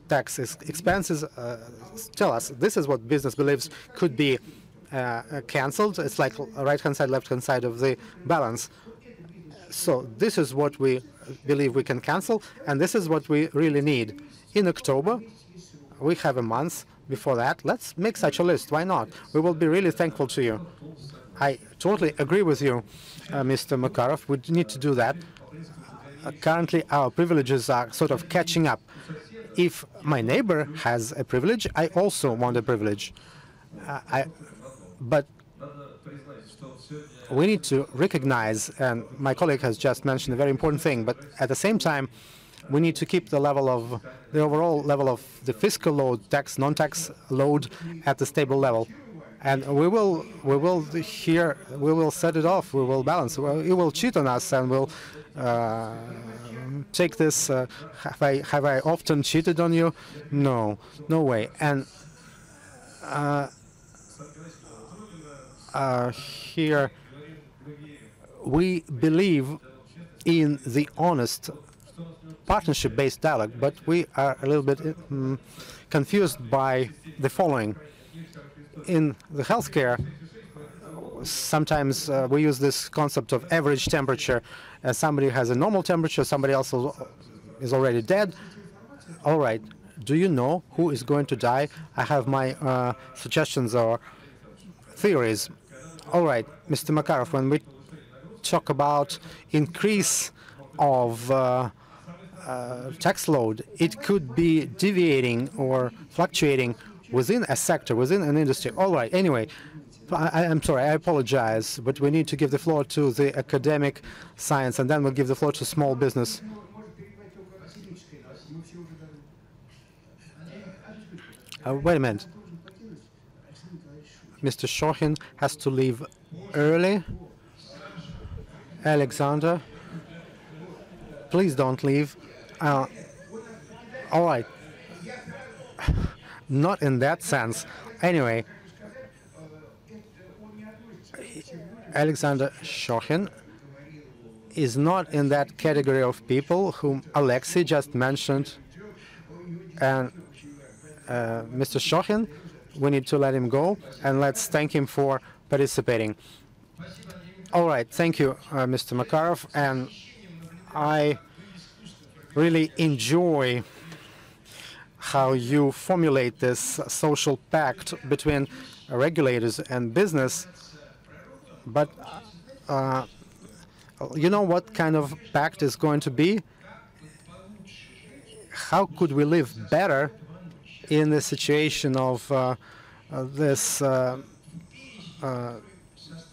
tax expenses. Tell us, this is what business believes could be cancelled. It's like right-hand side, left-hand side of the balance. So this is what we believe we can cancel, and this is what we really need. In October, we have a month before that. Let's make such a list. Why not? We will be really thankful to you. I totally agree with you, Mr. Makarov. We need to do that. Currently, our privileges are sort of catching up. If my neighbor has a privilege, I also want a privilege. But we need to recognize, and my colleague has just mentioned a very important thing, but at the same time, we need to keep the overall level of the fiscal load, tax, non-tax load at the stable level. And we will set it off, we will balance. Well, you will cheat on us, and we'll take this. Have I often cheated on you? No, no way. And here we believe in the honest partnership-based dialogue, but we are a little bit confused by the following. In the healthcare, sometimes we use this concept of average temperature. Somebody has a normal temperature, somebody else is already dead. All right, do you know who is going to die? I have my suggestions or theories. All right, Mr. Makarov, when we talk about increase of tax load, it could be deviating or fluctuating within a sector, within an industry. All right, anyway, I'm sorry, I apologize, but we need to give the floor to the academic science, and then we'll give the floor to small business. Wait a minute. Mr. Shochin has to leave early. Alexander, please don't leave. All right. Not in that sense. Anyway, Alexander Shochin is not in that category of people whom Alexei just mentioned. And Mr. Shochin we need to let him go, and let's thank him for participating. All right, thank you, Mr. Makarov, and I really enjoy how you formulate this social pact between regulators and business. But you know what kind of pact is going to be? How could we live better in the situation of this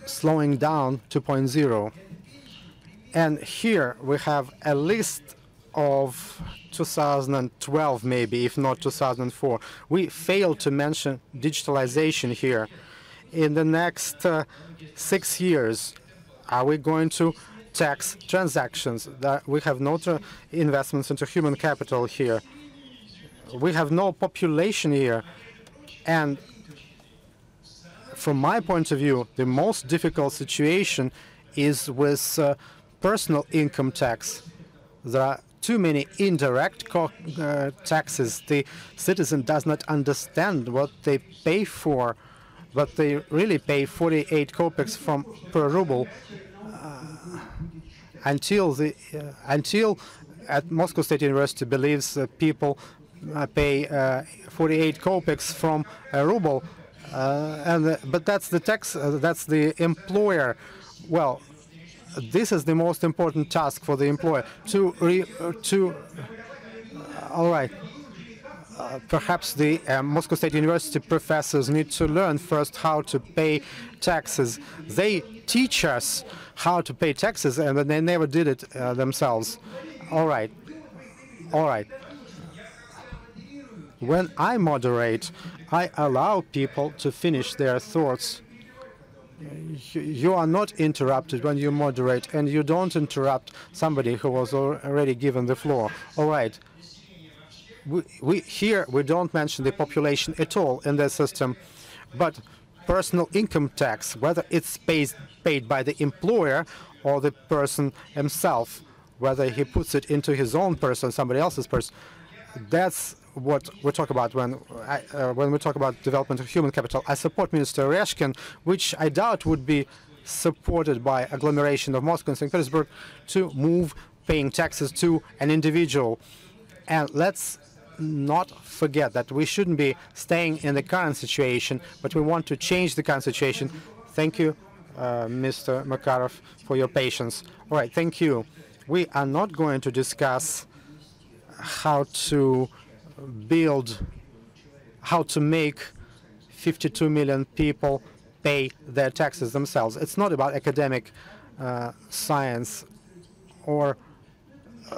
slowing down 2.0? And here we have a list of 2012, maybe, if not 2004. We failed to mention digitalization here. In the next 6 years, are we going to tax transactions? That we have no investments into human capital here. We have no population here. And from my point of view, the most difficult situation is with personal income tax. There are too many indirect taxes. The citizen does not understand what they pay for, but they really pay 48 kopecks per ruble until at Moscow State University believes people pay 48 kopecks from a ruble, but that's the tax. That's the employer. Well, this is the most important task for the employer all right. Perhaps the Moscow State University professors need to learn first how to pay taxes. They teach us how to pay taxes, and they never did it themselves. All right. All right. When I moderate, I allow people to finish their thoughts. You are not interrupted when you moderate, and you don't interrupt somebody who was already given the floor. All right. Here we don't mention the population at all in the system, but personal income tax, whether it's paid by the employer or the person himself, whether he puts it into his own person, somebody else's person, that's what we talk about when we talk about development of human capital. I support Minister Reshkin, which I doubt would be supported by agglomeration of Moscow and St. Petersburg, to move paying taxes to an individual. And let's not forget that we shouldn't be staying in the current situation, but we want to change the current situation. Thank you, Mr. Makarov, for your patience. All right, thank you. We are not going to discuss how to make 52 million people pay their taxes themselves. It's not about academic science, or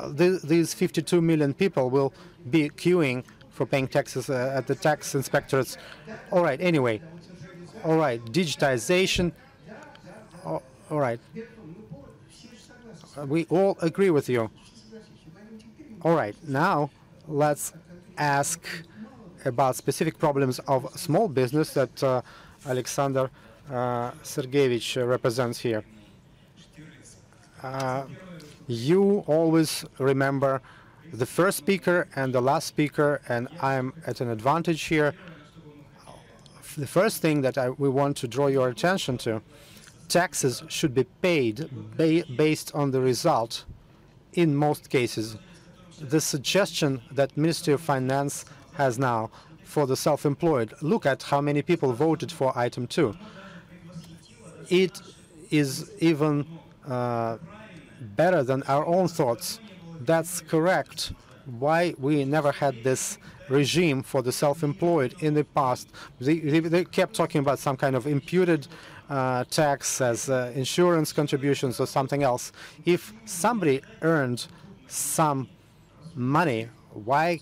these 52 million people will be queuing for paying taxes at the tax inspectorates. All right, anyway. All right, digitization. All right. We all agree with you. All right, now let's ask about specific problems of small business that Alexander Sergeyevich represents here. You always remember the first speaker and the last speaker, and I'm at an advantage here. The first thing that we want to draw your attention to, taxes should be paid based on the result in most cases. The suggestion that Ministry of Finance has now for the self-employed, look at how many people voted for item 2. It is even better than our own thoughts. That's correct. Why we never had this regime for the self-employed in the past? They kept talking about some kind of imputed tax as insurance contributions or something else. If somebody earned some money, why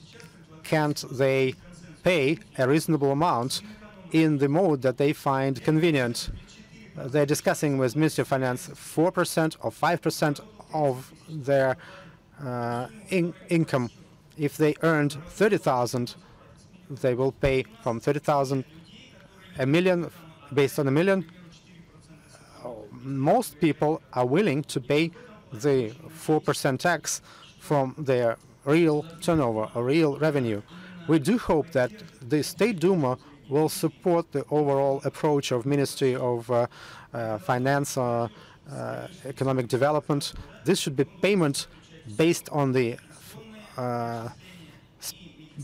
can't they pay a reasonable amount in the mode that they find convenient? They're discussing with Ministry of Finance 4% or 5% of their income. If they earned 30,000, they will pay from 30,000 a million, based on a million. Most people are willing to pay the 4% tax from their real turnover or real revenue. We do hope that the State Duma will support the overall approach of Ministry of Finance or Economic Development. This should be payment based on the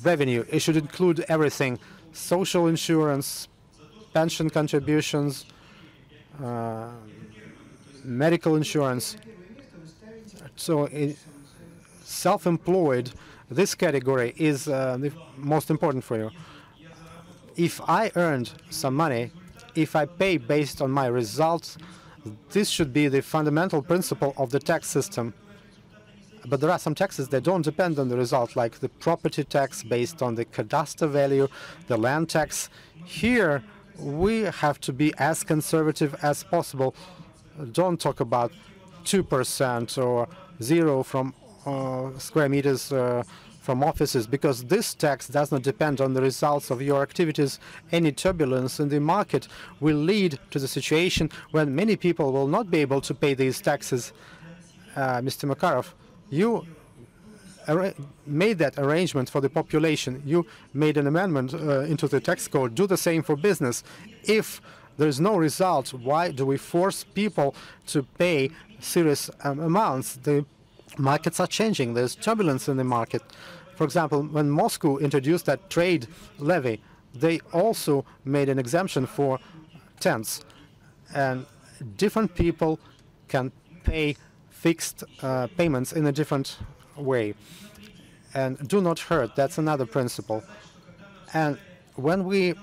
revenue. It should include everything: social insurance, pension contributions, medical insurance. So self-employed, this category is the most important for you. If I earned some money, if I pay based on my results, this should be the fundamental principle of the tax system. But there are some taxes that don't depend on the result, like the property tax based on the cadastre value, the land tax. Here, we have to be as conservative as possible. Don't talk about 2% or 0 from square meters from offices, because this tax does not depend on the results of your activities. Any turbulence in the market will lead to the situation when many people will not be able to pay these taxes. Mr. Makarov, you made that arrangement for the population. You made an amendment into the tax code. Do the same for business. If there is no result, why do we force people to pay serious amounts? The markets are changing. There's turbulence in the market. For example, when Moscow introduced that trade levy, they also made an exemption for tents, and different people can pay fixed payments in a different way. And do not hurt, that's another principle. And when we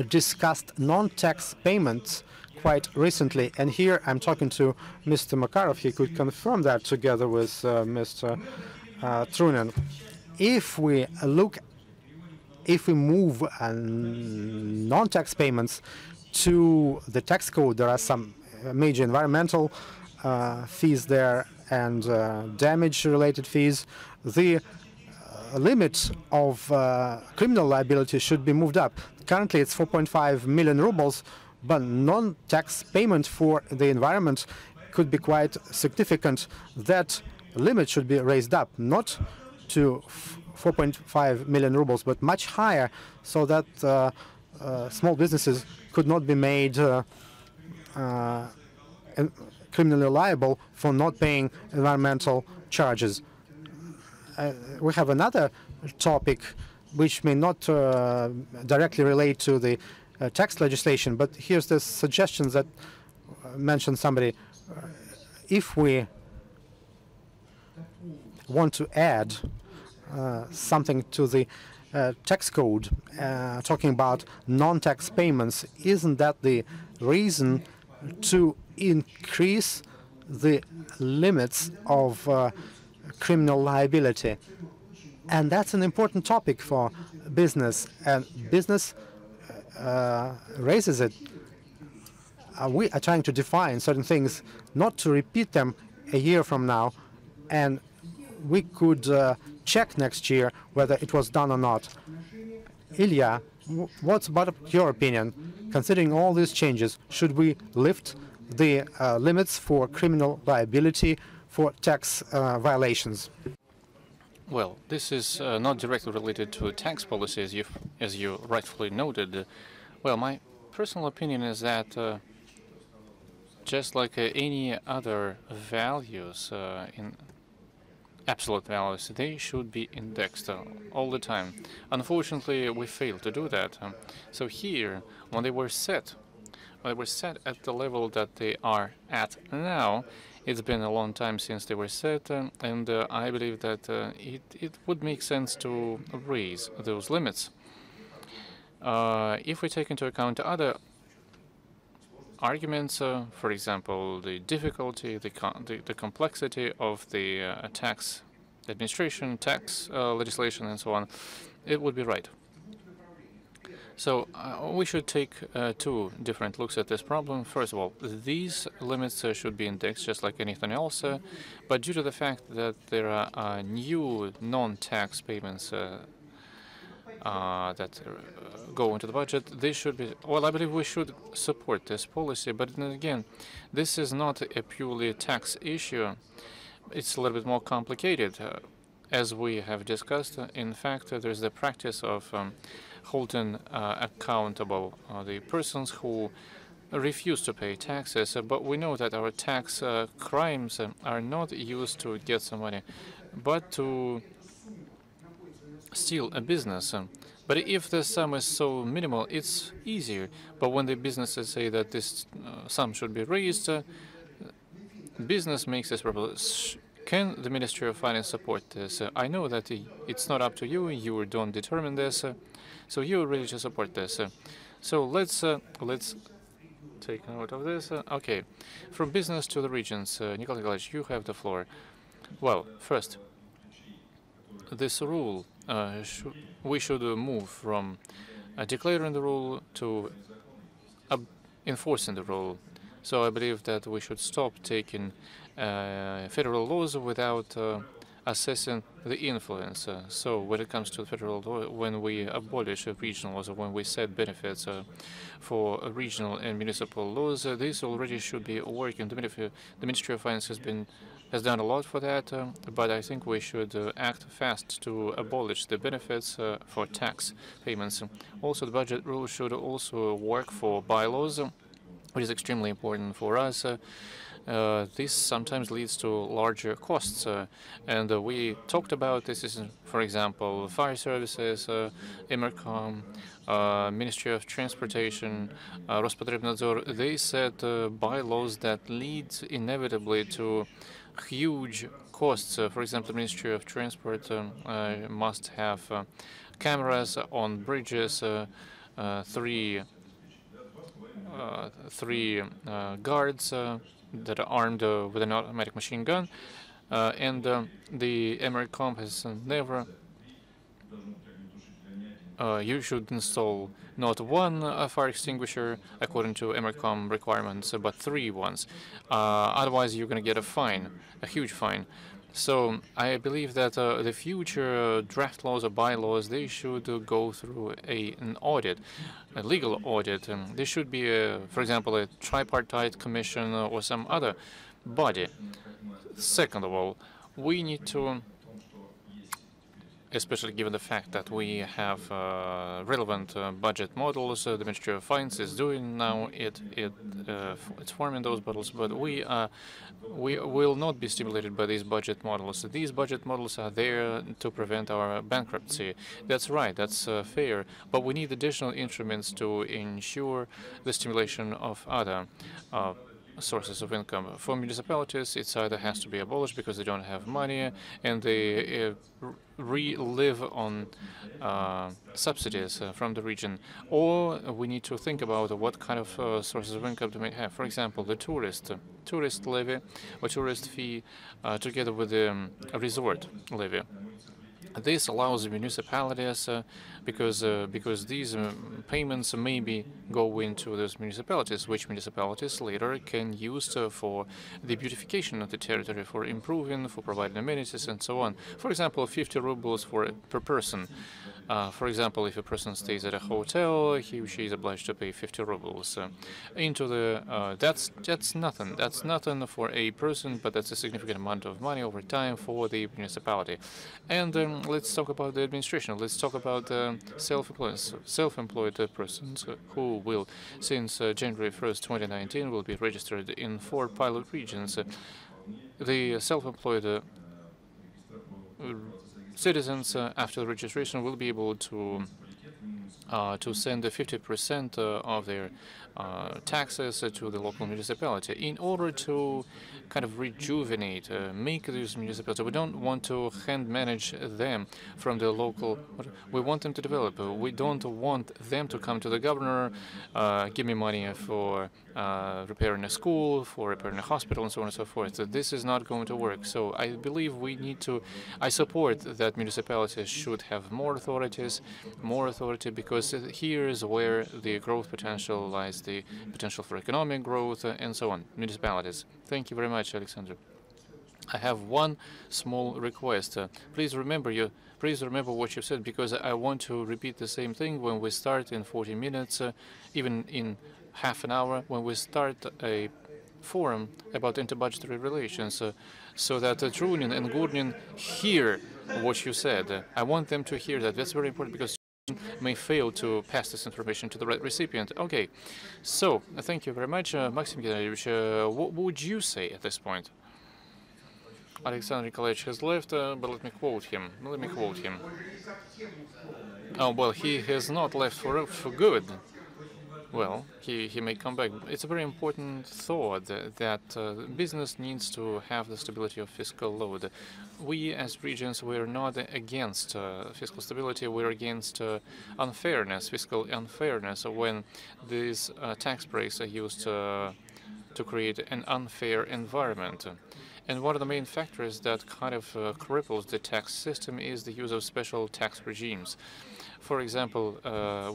discussed non-tax payments quite recently, and here I'm talking to Mr. Makarov, he could confirm that together with Mr. Trunin. If we move non-tax payments to the tax code, there are some major environmental fees there and damage-related fees. The limit of criminal liability should be moved up. Currently, it's 4.5 million rubles, but non-tax payment for the environment could be quite significant. That limit should be raised up, not to 4.5 million rubles, but much higher, so that small businesses could not be made criminally liable for not paying environmental charges. We have another topic which may not directly relate to the tax legislation, but here's the suggestions that mentioned somebody. If we want to add something to the tax code, talking about non-tax payments, isn't that the reason to increase the limits of criminal liability? And that's an important topic for business, and business raises it. We are trying to define certain things, not to repeat them a year from now, and we could check next year whether it was done or not. Ilya, what's about your opinion? Considering all these changes, should we lift the limits for criminal liability for tax violations? Well, this is not directly related to tax policy, as you rightfully noted. Well, my personal opinion is that just like any other values in absolute values, they should be indexed all the time. Unfortunately, we failed to do that. So here, when they were set at the level that they are at now, it's been a long time since they were set, and I believe that it would make sense to raise those limits. If we take into account other arguments, for example, the difficulty, the complexity of the tax administration, tax legislation, and so on, it would be right. So we should take two different looks at this problem. First of all, these limits should be indexed just like anything else, but due to the fact that there are new non-tax payments that go into the budget, they should be, well, I believe we should support this policy, but then again, this is not a purely tax issue. It's a little bit more complicated. As we have discussed, in fact, there's the practice of holding accountable the persons who refuse to pay taxes. But we know that our tax crimes are not used to get some money, but to steal a business. But if the sum is so minimal, it's easier. But when the businesses say that this sum should be raised, business makes this problem. Can the Ministry of Finance support this? I know that it's not up to you. You don't determine this, so you're ready to support this. So let's take note of this. Okay, from business to the regions. Nikolai Nikolaevich, you have the floor. Well, first, this rule, we should move from declaring the rule to enforcing the rule. So I believe that we should stop taking federal laws without assessing the influence. So when it comes to federal law, when we abolish regional laws, or when we set benefits for regional and municipal laws, this already should be working. The Ministry of Finance has done a lot for that, but I think we should act fast to abolish the benefits for tax payments. Also, the budget rule should also work for bylaws, which is extremely important for us. This sometimes leads to larger costs, and we talked about this. For example, fire services, Emercom, Ministry of Transportation, Rospotrebnadzor. They set bylaws that lead inevitably to huge costs. For example, the Ministry of Transport must have cameras on bridges, three guards that are armed with an automatic machine gun, and the Emercom has never. You should install not one fire extinguisher according to Emercom requirements, but 3 ones. Otherwise, you're going to get a fine, a huge fine. So I believe that the future draft laws or bylaws, they should go through an audit, a legal audit. There should be, for example, a tripartite commission or some other body. Second of all, we need to, especially given the fact that we have relevant budget models, the Ministry of Finance is doing now. It's forming those models, but we will not be stimulated by these budget models. These budget models are there to prevent our bankruptcy. That's right. That's fair. But we need additional instruments to ensure the stimulation of other sources of income. For municipalities, it either has to be abolished because they don't have money and they live on subsidies from the region, or we need to think about what kind of sources of income they may have. For example, the tourist levy or tourist fee together with the resort levy. This allows municipalities, because these payments maybe go into those municipalities, which municipalities later can use for the beautification of the territory, for improving, for providing amenities, and so on. For example, 50 rubles per person. For example, if a person stays at a hotel, he or she is obliged to pay 50 rubles into the. That's nothing. That's nothing for a person, but that's a significant amount of money over time for the municipality. And let's talk about the administration. Let's talk about self-employed persons who will, since January 1st, 2019, will be registered in 4 pilot regions. The self-employed citizens, after the registration, will be able to send 50% of their taxes to the local municipality in order to kind of rejuvenate, make these municipalities. We don't want to hand manage them from the local. We want them to develop. We don't want them to come to the governor, give me money for repairing a school, for repairing a hospital, and so on and so forth. This is not going to work. So I believe we need to. I support that municipalities should have more authority, because here is where the growth potential lies, the potential for economic growth, and so on. Municipalities. Thank you very much, Alexander. I have one small request. Please remember what you said, because I want to repeat the same thing when we start in 40 minutes, even in half an hour, when we start a forum about interbudgetary relations, so that Trunin and Gurnin hear what you said. I want them to hear that. That's very important, because may fail to pass this information to the right recipient. Okay, so thank you very much, Maxim Gennadievich. What would you say at this point? Alexander Nikolaevich has left, but let me quote him. Oh, well, he has not left for good. Well, he may come back. It's a very important thought that business needs to have the stability of fiscal load. We as regions, we're not against fiscal stability, we're against unfairness, fiscal unfairness, when these tax breaks are used to create an unfair environment. And one of the main factors that kind of cripples the tax system is the use of special tax regimes. For example,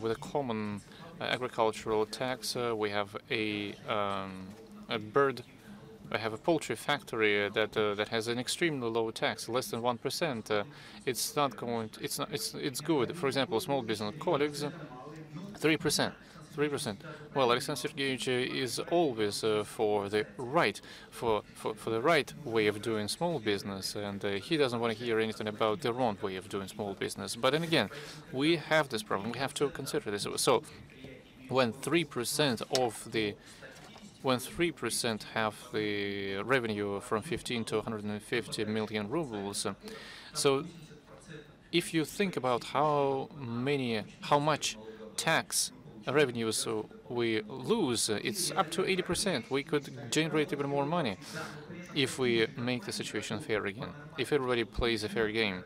with a common agricultural tax, we have a bird. I have a poultry factory that has an extremely low tax, less than 1%. It's not going. It's good. For example, small business colleagues, 3%. 3%. Well, Alexander Sergeyevich is always for the right, for the right way of doing small business, and he doesn't want to hear anything about the wrong way of doing small business. But then again, we have this problem. We have to consider this. So, when 3% have the revenue from 15 to 150 million rubles, so if you think about how much tax revenues we lose, it's up to 80%. We could generate even more money if we make the situation fair again, if everybody plays a fair game.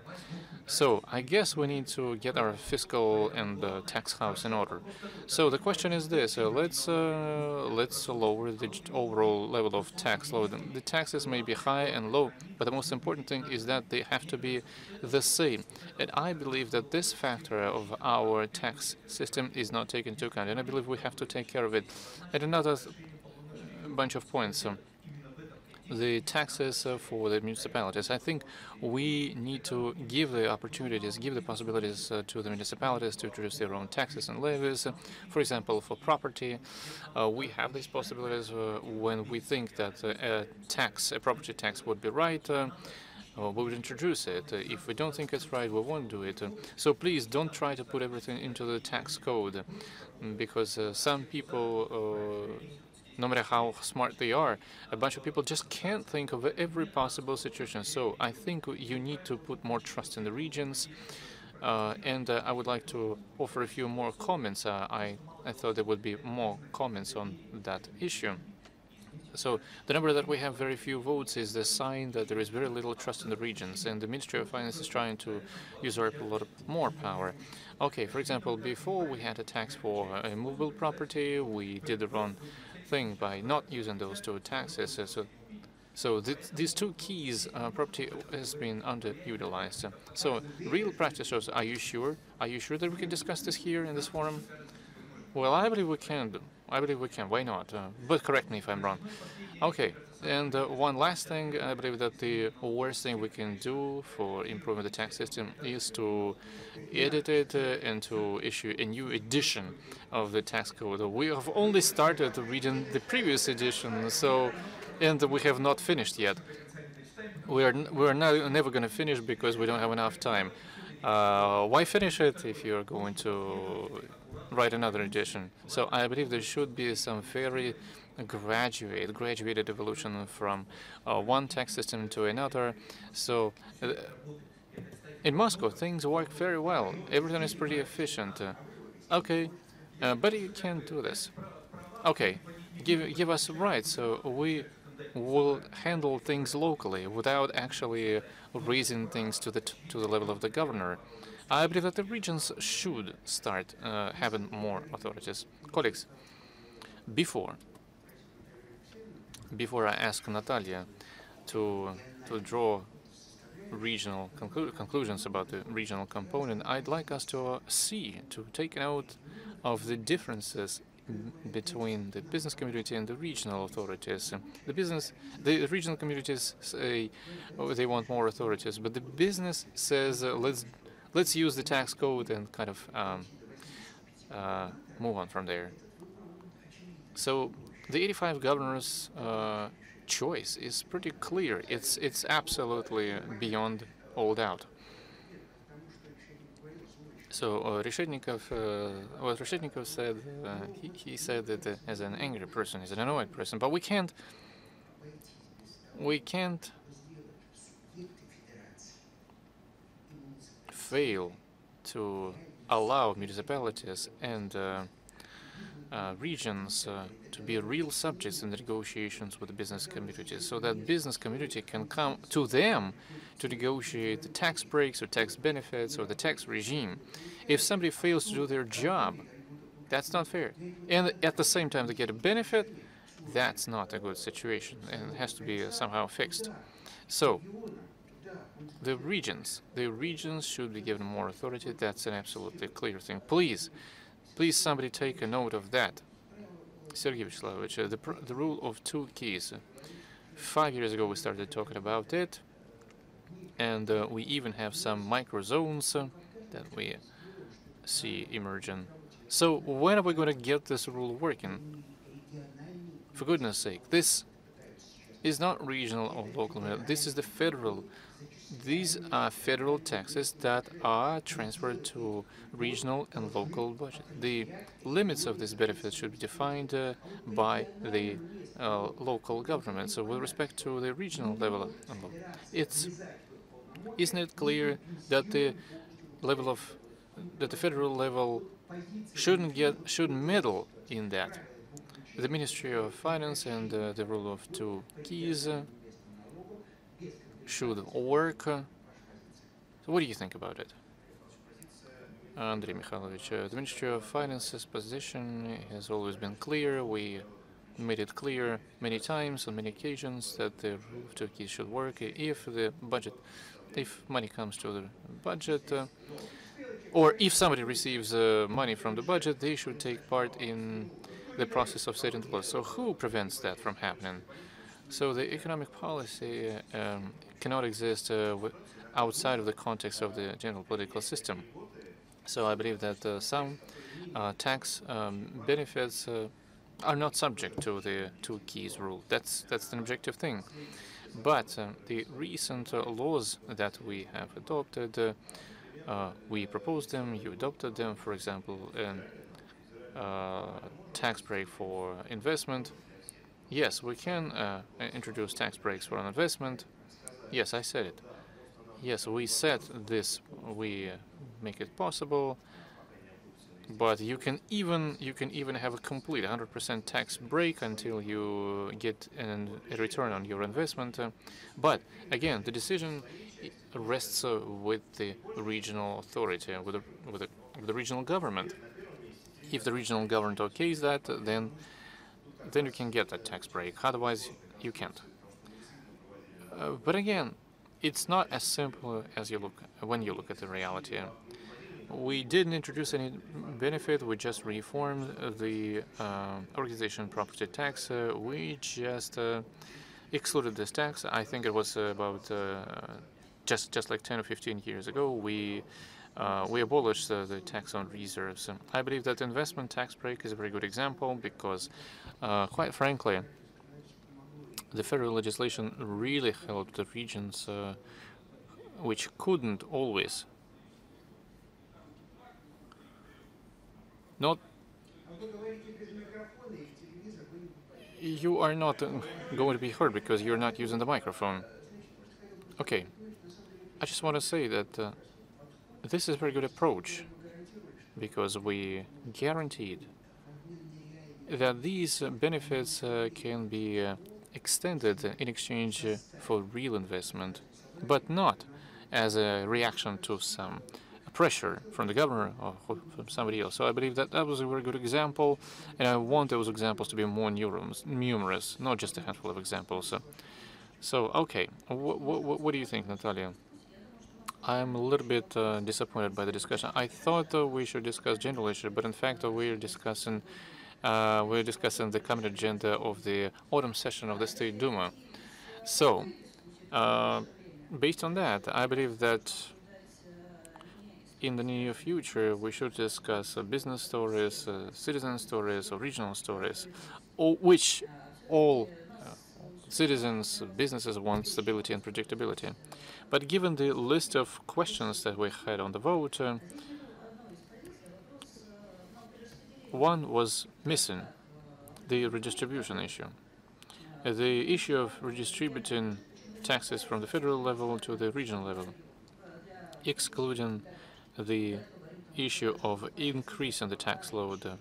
So I guess we need to get our fiscal and tax house in order. So the question is this: let's lower the overall level of tax load. The taxes may be high and low, but the most important thing is that they have to be the same. And I believe that this factor of our tax system is not taken into account, and I believe we have to take care of it. And another bunch of points. The taxes for the municipalities. I think we need to give the opportunities, give the possibilities to the municipalities to introduce their own taxes and levies. For example, for property, we have these possibilities when we think that a property tax would be right. We would introduce it. If we don't think it's right, we won't do it. So please don't try to put everything into the tax code, because some people, no matter how smart they are, a bunch of people just can't think of every possible situation. So I think you need to put more trust in the regions. And I would like to offer a few more comments. I thought there would be more comments on that issue. So the number that we have very few votes is the sign that there is very little trust in the regions, and the Ministry of Finance is trying to usurp a lot more power. Okay, for example, before we had a tax for immovable property, we did the wrong thing by not using those two taxes. So these two keys, property has been underutilized. So real practitioners, are you sure? Are you sure that we can discuss this here in this forum? Well, I believe we can. Why not? But correct me if I'm wrong. Okay. And one last thing, I believe that the worst thing we can do for improving the tax system is to edit it and to issue a new edition of the tax code. We have only started reading the previous edition, and we have not finished yet. We're never going to finish because we don't have enough time. Why finish it if you're going to write another edition? So I believe there should be some very graduated evolution from one tax system to another. So in Moscow, things work very well. Everything is pretty efficient. Okay, but you can't do this. Okay, give us rights so we will handle things locally without actually raising things to the level of the governor. I believe that the regions should start having more authorities. Colleagues, before I ask Natalia to draw regional conclusions about the regional component, I'd like us to take note of the differences between the business community and the regional authorities. The regional communities say they want more authorities, but the business says let's use the tax code and kind of move on from there. So the 85 governors' choice is pretty clear. It's absolutely beyond all doubt. So what Reshetnikov said, he said that as an angry person, as an annoyed person, but we can't fail to allow municipalities and regions to be real subjects in the negotiations with the business community, so that business community can come to them to negotiate the tax breaks or tax benefits or the tax regime. If somebody fails to do their job, that's not fair. And at the same time they get a benefit, that's not a good situation and it has to be somehow fixed. So the regions should be given more authority. That's an absolutely clear thing. Please somebody take a note of that. Sergei Vyacheslamovich, the rule of two keys. 5 years ago we started talking about it, and we even have some micro zones that we see emerging. So when are we going to get this rule working? For goodness sake, this is not regional or local. This is the federal. These are federal taxes that are transferred to regional and local budget. The limits of these benefits should be defined by the local government. So with respect to the regional level, isn't it clear that the federal level shouldn't meddle in that? The Ministry of Finance and the rule of two keys should work. So what do you think about it? Andrei Mikhailovich, the Ministry of Finance's position has always been clear. We made it clear many times on many occasions that the rule of two keys should work if money comes to the budget, or if somebody receives money from the budget, they should take part in the process of setting the law. So who prevents that from happening? So the economic policy cannot exist outside of the context of the general political system. So I believe that some tax benefits are not subject to the two keys rule. That's an objective thing. But the recent laws that we have adopted, we proposed them, you adopted them. For example, tax break for investment. Yes, we can introduce tax breaks for an investment. Yes, I said it. Yes, we said this. We make it possible. But you can even have a complete 100% tax break until you get a return on your investment. But again, the decision rests with the regional authority, with the regional government. If the regional government okays that, then you can get that tax break. Otherwise, you can't. But again, it's not as simple as when you look at the reality. We didn't introduce any benefit. We just reformed the organization property tax. We just excluded this tax. I think it was about just like 10 or 15 years ago. We abolished the tax on reserves. I believe that investment tax break is a very good example because, quite frankly, the federal legislation really helped the regions which couldn't always. You are not going to be heard because you're not using the microphone. Okay, I just want to say that this is a very good approach because we guaranteed that these benefits can be extended in exchange for real investment, but not as a reaction to some pressure from the governor or from somebody else. So I believe that was a very good example, and I want those examples to be more numerous, not just a handful of examples. So okay, what do you think, Natalia? I'm a little bit disappointed by the discussion. I thought we should discuss general issues, but in fact we're discussing the common agenda of the autumn session of the State Duma. So, based on that, I believe that in the near future we should discuss business stories, citizen stories, or regional stories, which all citizens, businesses want stability and predictability. But given the list of questions that we had on the vote, one was missing, the redistribution issue. The issue of redistributing taxes from the federal level to the regional level, excluding the issue of increasing the tax load.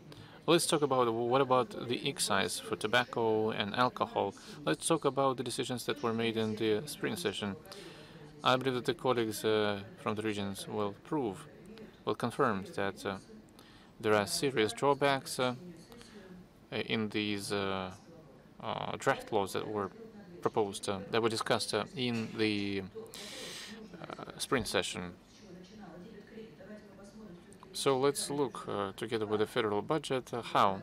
Let's talk about what about the excise for tobacco and alcohol. Let's talk about the decisions that were made in the spring session. I believe that the colleagues from the regions will confirm that there are serious drawbacks in these draft laws that were proposed, that were discussed in the spring session. So let's look together with the federal budget how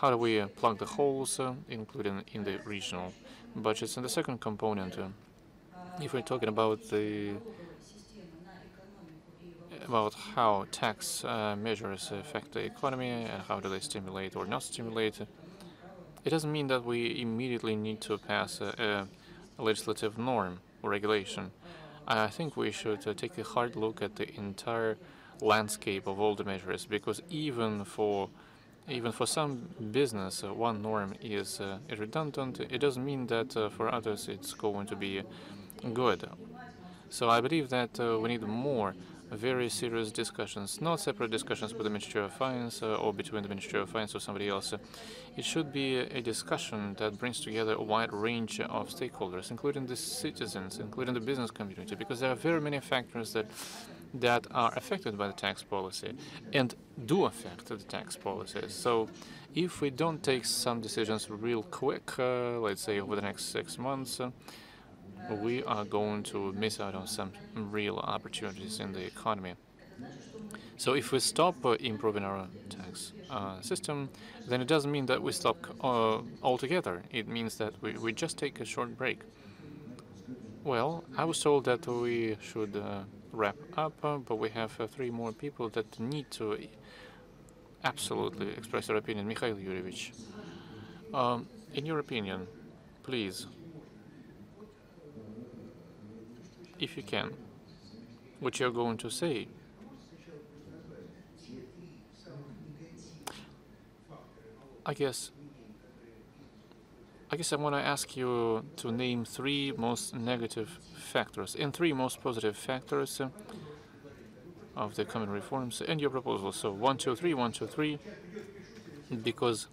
do we plug the holes, including in the regional budgets. And the second component, if we're talking about how tax measures affect the economy and how do they stimulate or not stimulate, it doesn't mean that we immediately need to pass a legislative norm or regulation. I think we should take a hard look at the entire landscape of all the measures, because even for some business, one norm is redundant. It doesn't mean that for others it's going to be good. So I believe that we need more very serious discussions, not separate discussions with the Ministry of Finance or between the Ministry of Finance or somebody else. It should be a discussion that brings together a wide range of stakeholders, including the citizens, including the business community, because there are very many factors that are affected by the tax policy and do affect the tax policies. So if we don't take some decisions real quick, let's say over the next 6 months, we are going to miss out on some real opportunities in the economy. So if we stop improving our tax system, then it doesn't mean that we stop altogether. It means that we just take a short break. Well, I was told that we should wrap up, but we have 3 more people that need to absolutely express their opinion. Mikhail Yurievich, in your opinion, please, if you can, what you're going to say. I guess I want to ask you to name 3 most negative factors and 3 most positive factors of the common reforms and your proposal. So 1, 2, 3, 1, 2, 3, because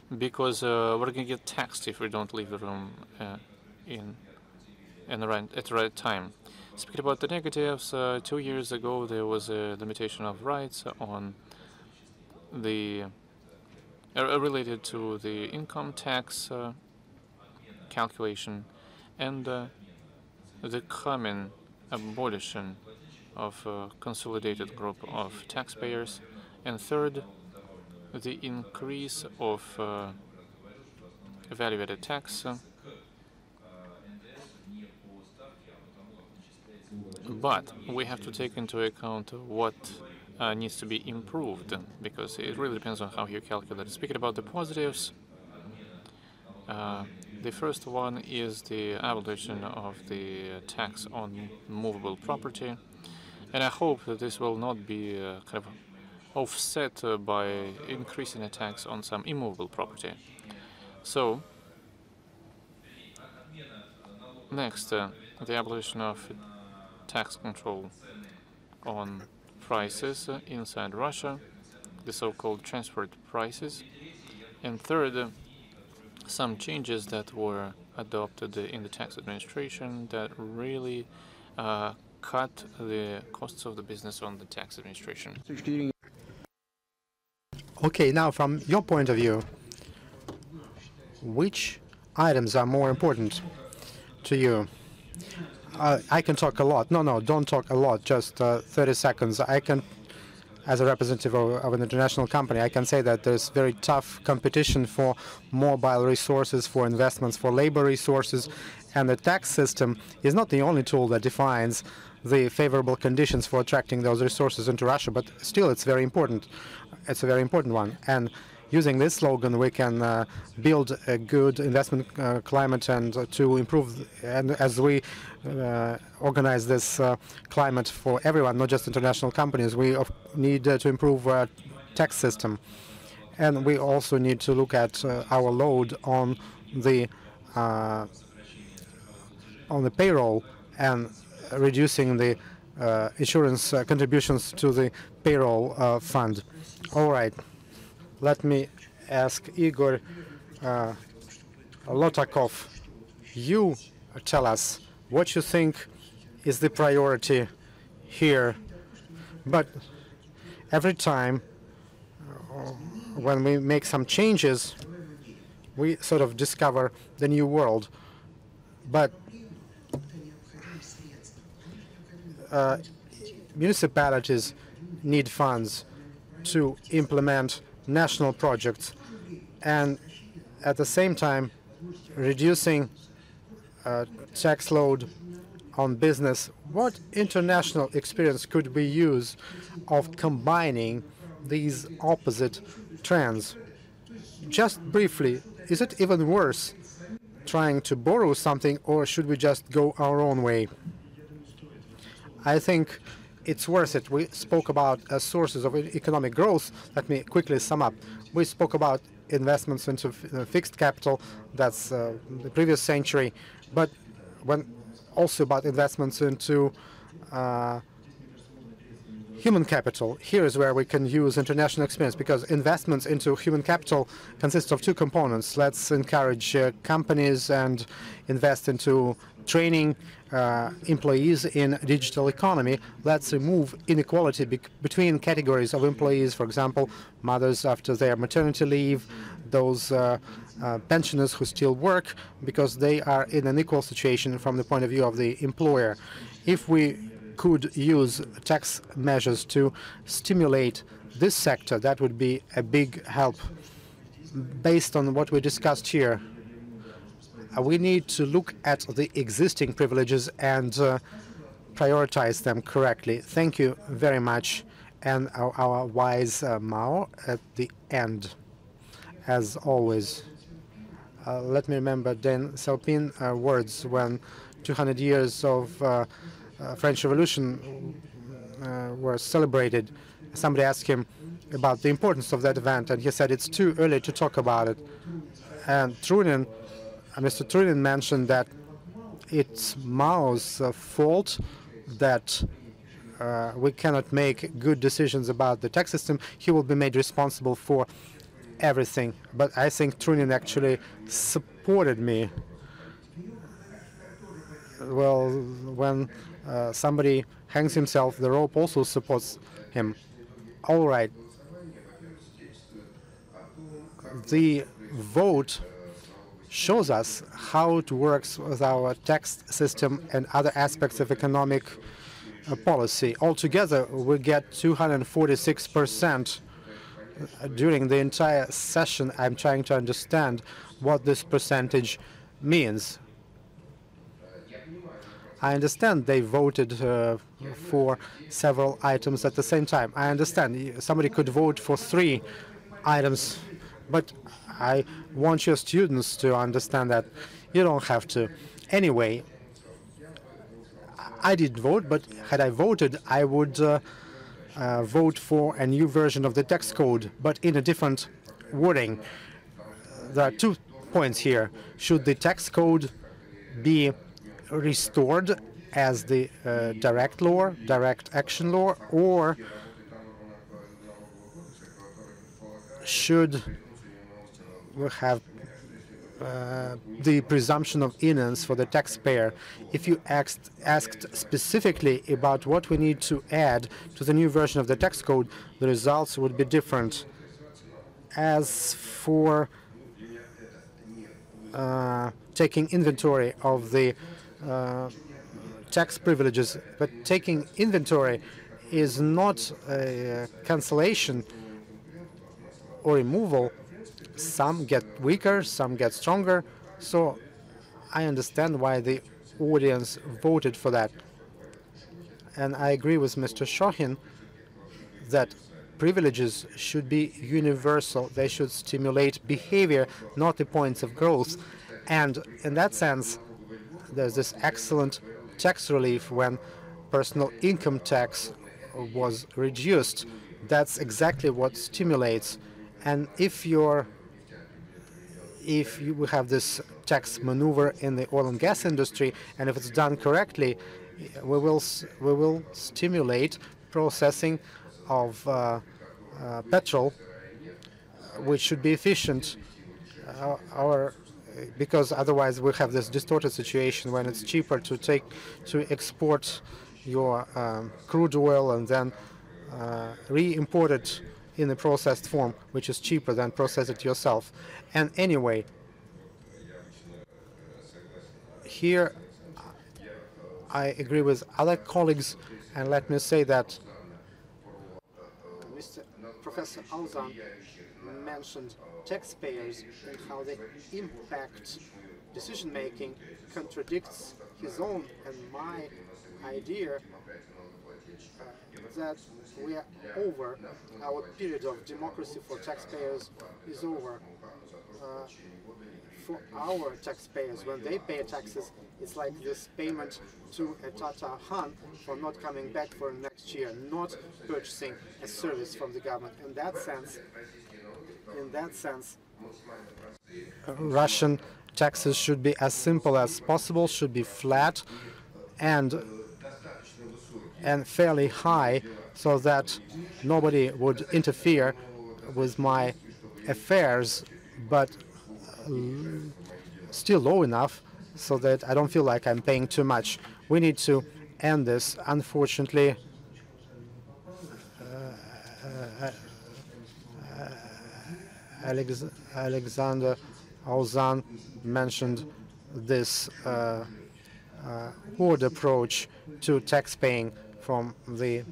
we're going to get taxed if we don't leave the room at the right time. Speaking about the negatives, 2 years ago there was a limitation of rights on the related to the income tax calculation and the common abolition of a consolidated group of taxpayers, and third, the increase of value-added tax. But we have to take into account what needs to be improved, because it really depends on how you calculate it. Speaking about the positives, the first one is the abolition of the tax on movable property, and I hope that this will not be kind of offset by increasing the tax on some immovable property. So, next, the abolition of tax control on prices inside Russia, the so-called transferred prices, and third, some changes that were adopted in the tax administration that really cut the costs of the business on the tax administration. Okay, now from your point of view, which items are more important to you? I can talk a lot. No, don't talk a lot, just 30 seconds. I can, as a representative of an international company, I can say that there's very tough competition for mobile resources, for investments, for labor resources, and the tax system is not the only tool that defines the favorable conditions for attracting those resources into Russia, but still it's very important. It's a very important one. And using this slogan, we can build a good investment climate and to improve, and as we organize this climate for everyone, not just international companies, we need to improve our tax system. And we also need to look at our load the uh, on the payroll and reducing the insurance contributions to the payroll fund. All right, let me ask Igor Lotakov. You tell us what you think is the priority here. But every time when we make some changes, we sort of discover the new world. But municipalities need funds to implement national projects, and at the same time reducing tax load on business. What international experience could we use of combining these opposite trends? Just briefly, is it even worse trying to borrow something, or should we just go our own way? I think it's worth it. We spoke about sources of economic growth. Let me quickly sum up. We spoke about investments into fixed capital, that's the previous century, but when also about investments into human capital. Here is where we can use international experience, because investments into human capital consist of two components. Let's encourage companies and invest into training employees in digital economy. Let's remove inequality between categories of employees, for example, mothers after their maternity leave, those pensioners who still work, because they are in an equal situation from the point of view of the employer. If we could use tax measures to stimulate this sector, that would be a big help. Based on what we discussed here, we need to look at the existing privileges and prioritize them correctly. Thank you very much. And our wise Mao at the end, as always. Let me remember Deng Xiaoping words when 200 years of French Revolution were celebrated. Somebody asked him about the importance of that event, and he said it's too early to talk about it. And Mr. Trunin mentioned that it's Mao's fault that we cannot make good decisions about the tax system. He will be made responsible for everything. But I think Trunin actually supported me. Well, when somebody hangs himself, the rope also supports him. All right. The vote shows us how it works with our tax system and other aspects of economic policy. Altogether, we get 246%. During the entire session, I'm trying to understand what this percentage means. I understand they voted for several items at the same time. I understand somebody could vote for 3 items, but I want your students to understand that you don't have to. Anyway, I did vote, but had I voted, I would vote for a new version of the tax code, but in a different wording. There are 2 points here. Should the tax code be restored as the direct law, direct action law, or should we have the presumption of innocence for the taxpayer? If you asked specifically about what we need to add to the new version of the tax code, the results would be different. As for taking inventory of the tax privileges, but taking inventory is not a cancellation or removal. Some get weaker, some get stronger, so I understand why the audience voted for that. And I agree with Mr. Shohin that privileges should be universal. They should stimulate behavior, not the points of growth. And in that sense, there's this excellent tax relief when personal income tax was reduced. That's exactly what stimulates And if we have this tax maneuver in the oil and gas industry, and if it's done correctly, we will stimulate processing of petrol, which should be efficient. Because otherwise we have this distorted situation when it's cheaper to export your crude oil and then re-import it in a processed form, which is cheaper than process it yourself. And anyway, here I agree with other colleagues, and let me say that Professor Auzan mentioned taxpayers and how they impact decision making contradicts his own and my idea that we are over. Our period of democracy for taxpayers is over. For our taxpayers, when they pay taxes, it's like this payment to a Tata Han for not coming back for next year, not purchasing a service from the government. In that sense, Russian taxes should be as simple as possible, should be flat and fairly high, so that nobody would interfere with my affairs, but still low enough so that I don't feel like I'm paying too much. We need to end this. Unfortunately, Alexander Auzan mentioned this odd approach to tax paying from the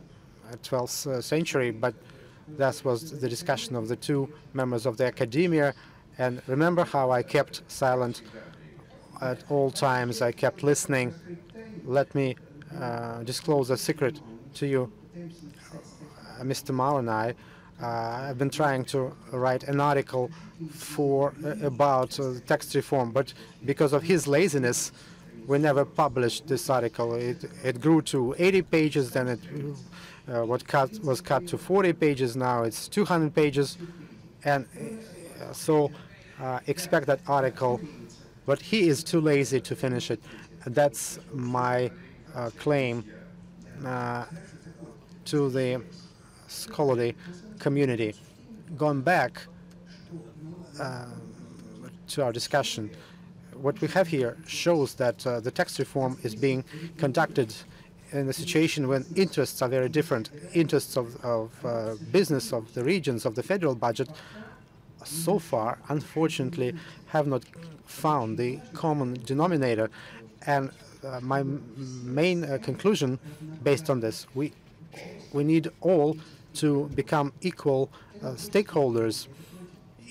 12th century, but that was the discussion of the two members of the academia. And remember how I kept silent at all times. I kept listening. Let me disclose a secret to you. Mr. Mao and I have been trying to write an article about tax reform, but because of his laziness, we never published this article. It grew to 80 pages, then it was cut to 40 pages. Now it's 200 pages, and so expect that article, but he is too lazy to finish it. That's my claim to the scholarly community. Going back to our discussion, what we have here shows that the tax reform is being conducted in a situation when interests are very different. Interests of business, of the regions, of the federal budget, so far, unfortunately, have not found the common denominator. And my main conclusion based on this, we need all to become equal stakeholders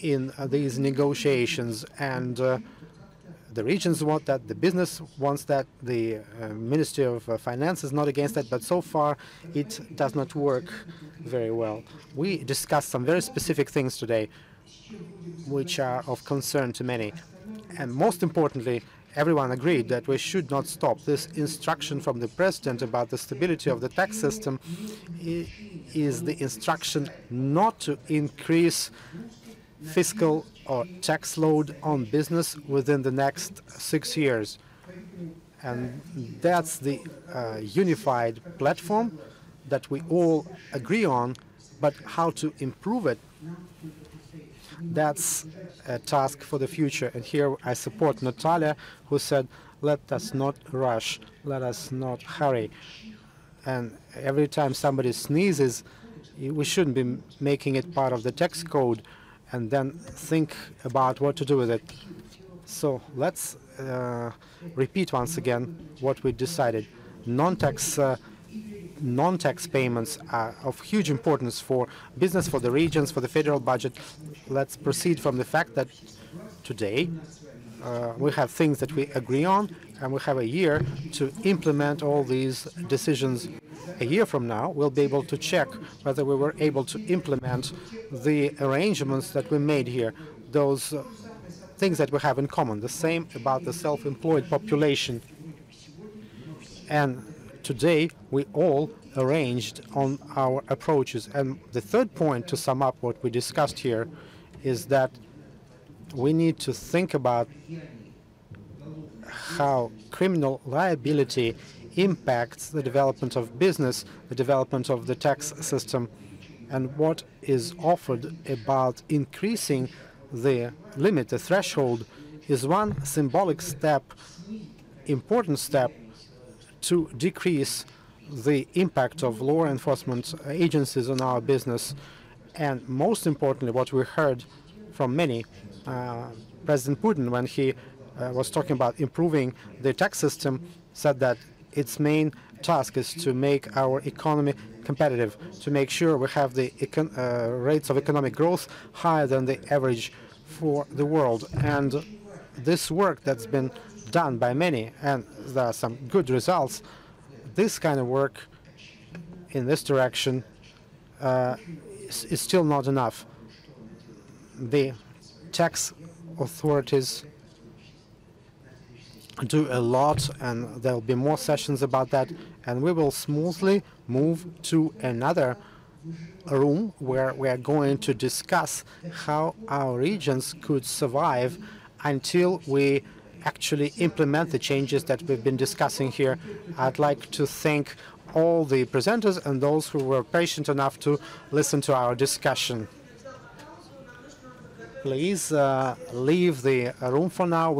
in these negotiations, and the regions want that, the business wants that, the Ministry of Finance is not against that, but so far it does not work very well. We discussed some very specific things today which are of concern to many. And most importantly, everyone agreed that we should not stop. This instruction from the president about the stability of the tax system is the instruction not to increase fiscal or tax load on business within the next 6 years. And that's the unified platform that we all agree on, but how to improve it, that's a task for the future. And here I support Natalia, who said, let us not rush, let us not hurry. And every time somebody sneezes, we shouldn't be making it part of the tax code and then think about what to do with it. So let's repeat once again what we decided. Non-tax payments are of huge importance for business, for the regions, for the federal budget. Let's proceed from the fact that today we have things that we agree on, and we have a year to implement all these decisions. A year from now, we'll be able to check whether we were able to implement the arrangements that we made here, those things that we have in common. The same about the self-employed population. And today we all arranged on our approaches. And the third point, to sum up what we discussed here, is that we need to think about how criminal liability impacts the development of business, the development of the tax system, and what is offered about increasing the limit, the threshold, is one symbolic step, important step, to decrease the impact of law enforcement agencies on our business. And most importantly, what we heard from many, President Putin, when he was talking about improving the tax system, said that its main task is to make our economy competitive, to make sure we have the rates of economic growth higher than the average for the world. And this work that's been done by many, and there are some good results, this kind of work in this direction is still not enough. The tax authorities do a lot, and there will be more sessions about that, and we will smoothly move to another room where we are going to discuss how our regions could survive until we actually implement the changes that we've been discussing here. I'd like to thank all the presenters and those who were patient enough to listen to our discussion. Please leave the room for now.